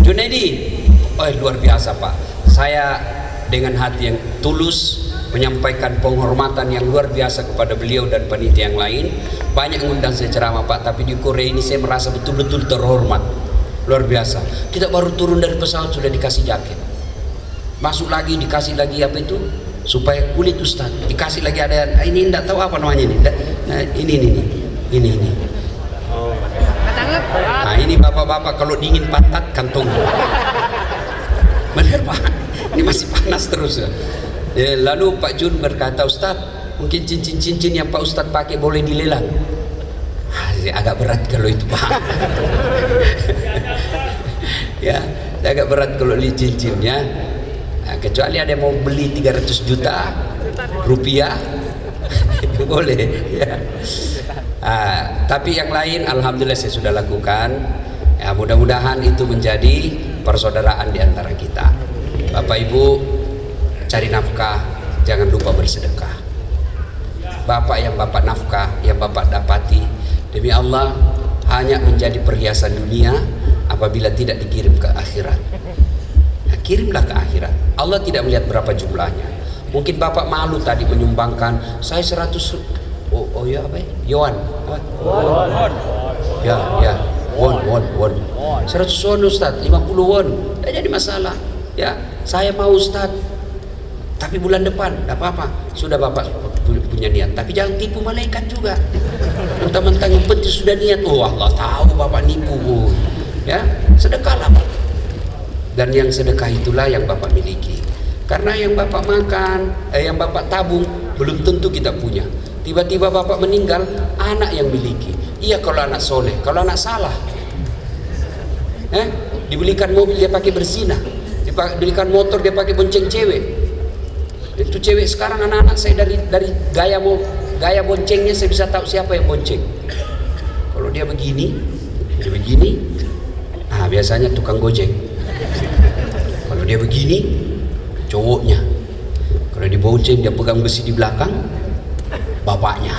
Junaidi. Oh luar biasa Pak. Saya dengan hati yang tulus menyampaikan penghormatan yang luar biasa kepada beliau dan panitia yang lain. Banyak ngundang saya ceramah Pak, tapi di Korea ini saya merasa betul-betul terhormat. Luar biasa. Kita baru turun dari pesawat sudah dikasih jaket. Masuk lagi dikasih lagi apa itu? Supaya kulit Ustaz. Dikasih lagi ada ini enggak tahu apa namanya ini. Nah, ini. Nah, ini bapak-bapak kalau dingin pantat kantong. Benar Pak. Ini masih panas terus ya. Lalu Pak Jun berkata, Ustaz, mungkin cincin-cincin yang Pak Ustaz pakai boleh dilelang. Agak berat kalau itu Pak. Ya, agak berat kalau li cincinnya. Nah, kecuali ada yang mau beli 300 juta rupiah, boleh. Ya. Tapi yang lain, alhamdulillah saya sudah lakukan. Ya, mudah-mudahan itu menjadi persaudaraan di antara kita. Bapak Ibu, cari nafkah, jangan lupa bersedekah. Bapak yang Bapak nafkah, yang Bapak dapati, demi Allah hanya menjadi perhiasan dunia apabila tidak dikirim ke akhirat. Nah, kirimlah ke akhirat. Allah tidak melihat berapa jumlahnya. Mungkin Bapak malu tadi menyumbangkan, saya 100 ya apa ya? Yuan. Ya. Won. 100 won Ustaz, 50 won. Tidak jadi masalah. Ya, saya mau Ustaz. Tapi bulan depan, tidak apa-apa. Sudah Bapak punya niat. Tapi jangan tipu malaikat juga. Mentang-mentang yang penting sudah niat. Oh Allah tahu Bapak nipu. Ya, sedekahlah Pak. Dan yang sedekah itulah yang Bapak miliki. Karena yang Bapak makan, yang Bapak tabung belum tentu kita punya. Tiba-tiba Bapak meninggal, anak yang miliki. Iya kalau anak soleh, kalau anak salah, dibelikan mobil dia pakai berzina, dibelikan motor dia pakai bonceng cewek. Itu cewek sekarang anak-anak saya dari gaya boncengnya saya bisa tahu siapa yang bonceng. Kalau dia begini, biasanya tukang gojek. Kalau dia begini, cowoknya. Kalau dibonceng dia pegang besi di belakang, bapaknya.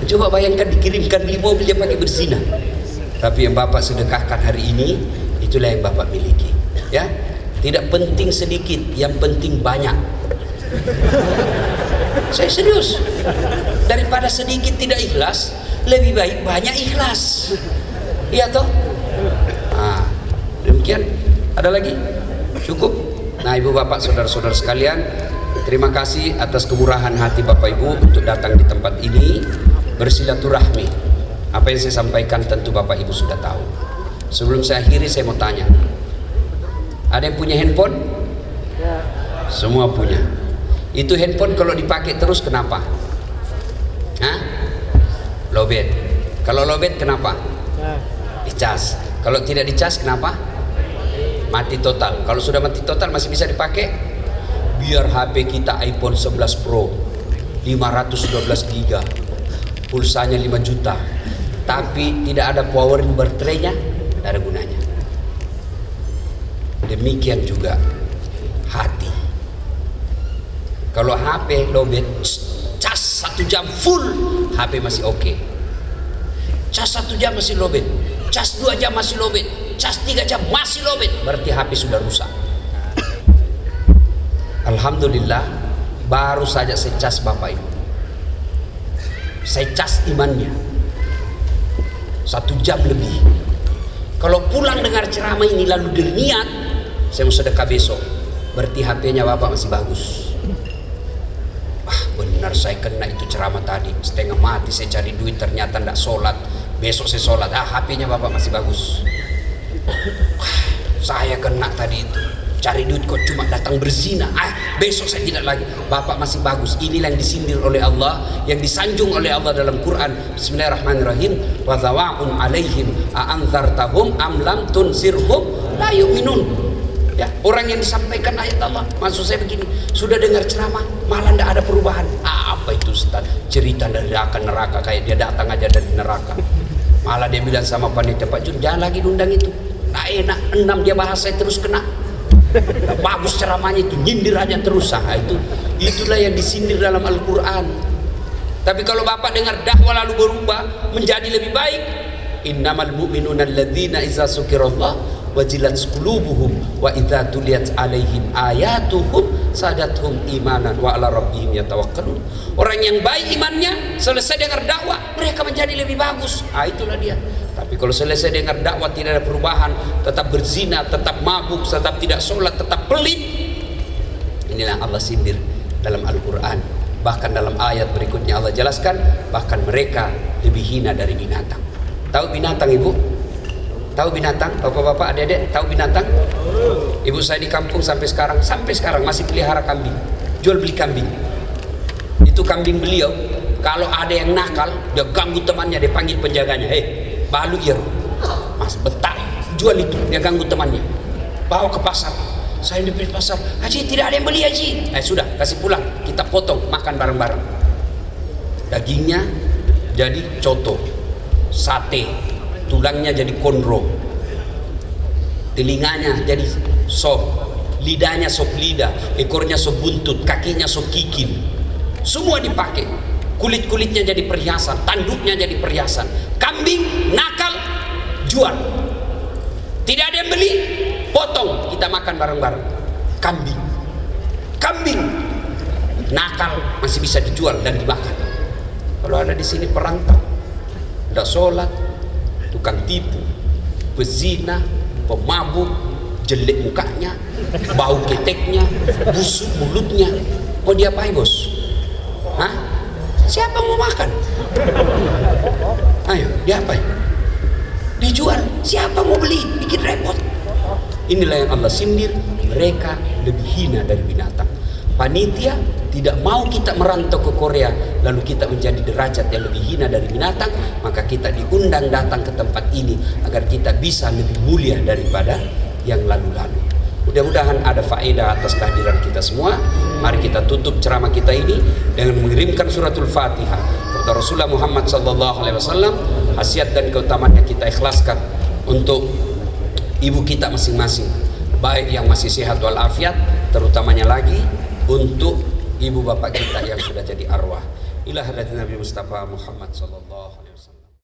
Coba bayangkan dikirimkan beli mobil dia pakai berzina. Tapi yang Bapak sedekahkan hari ini, itulah yang Bapak miliki. Ya, tidak penting sedikit, yang penting banyak. Saya serius. Daripada sedikit tidak ikhlas, lebih baik banyak ikhlas. Iya toh? Nah, demikian. Ada lagi? Cukup? Nah, Ibu Bapak, saudara-saudara sekalian, terima kasih atas kemurahan hati Bapak Ibu untuk datang di tempat ini bersilaturahmi. Apa yang saya sampaikan tentu Bapak Ibu sudah tahu. Sebelum saya akhiri, saya mau tanya, ada yang punya handphone? Semua punya. Itu handphone kalau dipakai terus kenapa? Lowbat. Kalau lowbat kenapa? Dicas. Kalau tidak dicas kenapa? Mati total. Kalau sudah mati total masih bisa dipakai? Biar HP kita iPhone 11 Pro 512 GB, pulsanya 5 juta, tapi tidak ada power baterainya, tidak ada gunanya. Demikian juga hati. Kalau HP lowbat, cas 1 jam full, HP masih oke. Cas 1 jam masih lowbat, cas 2 jam masih lowbat, cas 3 jam masih lowbat, berarti HP sudah rusak. Alhamdulillah, baru saja saya cas Bapak Ibu. Saya cas imannya 1 jam lebih. Kalau pulang dengar ceramah ini lalu berniat saya mau sedekah besok, berarti HP-nya Bapak masih bagus. Benar saya kena itu ceramah tadi, setengah mati saya cari duit ternyata tidak sholat. Besok saya sholat, HP-nya Bapak masih bagus. Saya kena tadi itu, cari duit kok cuma datang berzina. Besok saya tidak lagi. Bapak masih bagus. Inilah yang disindir oleh Allah, yang disanjung oleh Allah dalam Quran. Bismillahirrahmanirrahim. Wa zawa'un alaihim a'anzartahum am lam tunsirhum la yu'minun. Ya, orang yang disampaikan ayat Allah, maksud saya begini, sudah dengar ceramah malah tidak ada perubahan. Apa itu Ustaz? Cerita dari neraka kayak dia datang aja dari neraka. Malah dia bilang sama panitia, Pak Jun jangan lagi undang itu. Nah enak, 6 dia bahas saya terus kena. Nah, bagus ceramahnya itu, nyindir aja terus. Itulah yang disindir dalam Al-Quran. Tapi kalau bapak dengar dakwah lalu berubah menjadi lebih baik, innamal mu'minuna alladzina idza dzukirallah wajilat qulubuhum wa idza tuliyat alaihim ayatuhum sadathum imanan wa ala rabbihim yatawakkalun. Orang yang baik imannya selesai dengar dakwah mereka menjadi lebih bagus. Itulah dia. Tapi kalau selesai dengar dakwah tidak ada perubahan, tetap berzina, tetap mabuk, tetap tidak sholat, tetap pelit, inilah Allah sindir dalam Al-Quran. Bahkan dalam ayat berikutnya Allah jelaskan, bahkan mereka lebih hina dari binatang. Tahu binatang ibu? Tahu binatang? Bapak-bapak, adik-adik, tahu binatang? Ibu saya di kampung sampai sekarang masih pelihara kambing, jual beli kambing. Itu kambing beliau, kalau ada yang nakal, dia ganggu temannya, dia panggil penjaganya, balu ya, mas betah, jual itu, dia ganggu temannya, bawa ke pasar. Saya di pasar, Haji tidak ada yang beli Haji. Sudah, kasih pulang, kita potong, makan bareng-bareng. Dagingnya jadi coto, sate, tulangnya jadi konro, telinganya jadi sop, lidahnya sop lidah, ekornya sop buntut, kakinya sop kikin, semua dipakai. Kulit-kulitnya jadi perhiasan, tanduknya jadi perhiasan. Kambing nakal, jual. Tidak ada yang beli, potong, kita makan bareng-bareng. Kambing nakal masih bisa dijual dan dimakan. Kalau ada di sini perantau, tidak sholat, tukang tipu, pezina, pemabuk, jelek mukanya, bau keteknya, busuk mulutnya, mau diapain bos? Hah? Siapa mau makan? Ayo, diapain? Dijual. Siapa mau beli? Bikin repot. Inilah yang Allah sindir, mereka lebih hina dari binatang. Panitia tidak mau kita merantau ke Korea lalu kita menjadi derajat yang lebih hina dari binatang, maka kita diundang datang ke tempat ini agar kita bisa lebih mulia daripada yang lalu-lalu. Mudah-mudahan ada faedah atas kehadiran kita semua. Mari kita tutup ceramah kita ini dengan mengirimkan suratul Fatihah kepada Rasulullah Muhammad SAW. Khasiat dan keutamaannya kita ikhlaskan untuk ibu kita masing-masing, baik yang masih sehat walafiat, terutamanya lagi untuk ibu bapak kita yang sudah jadi arwah. Ila hadratin Nabi Mustafa Muhammad SAW.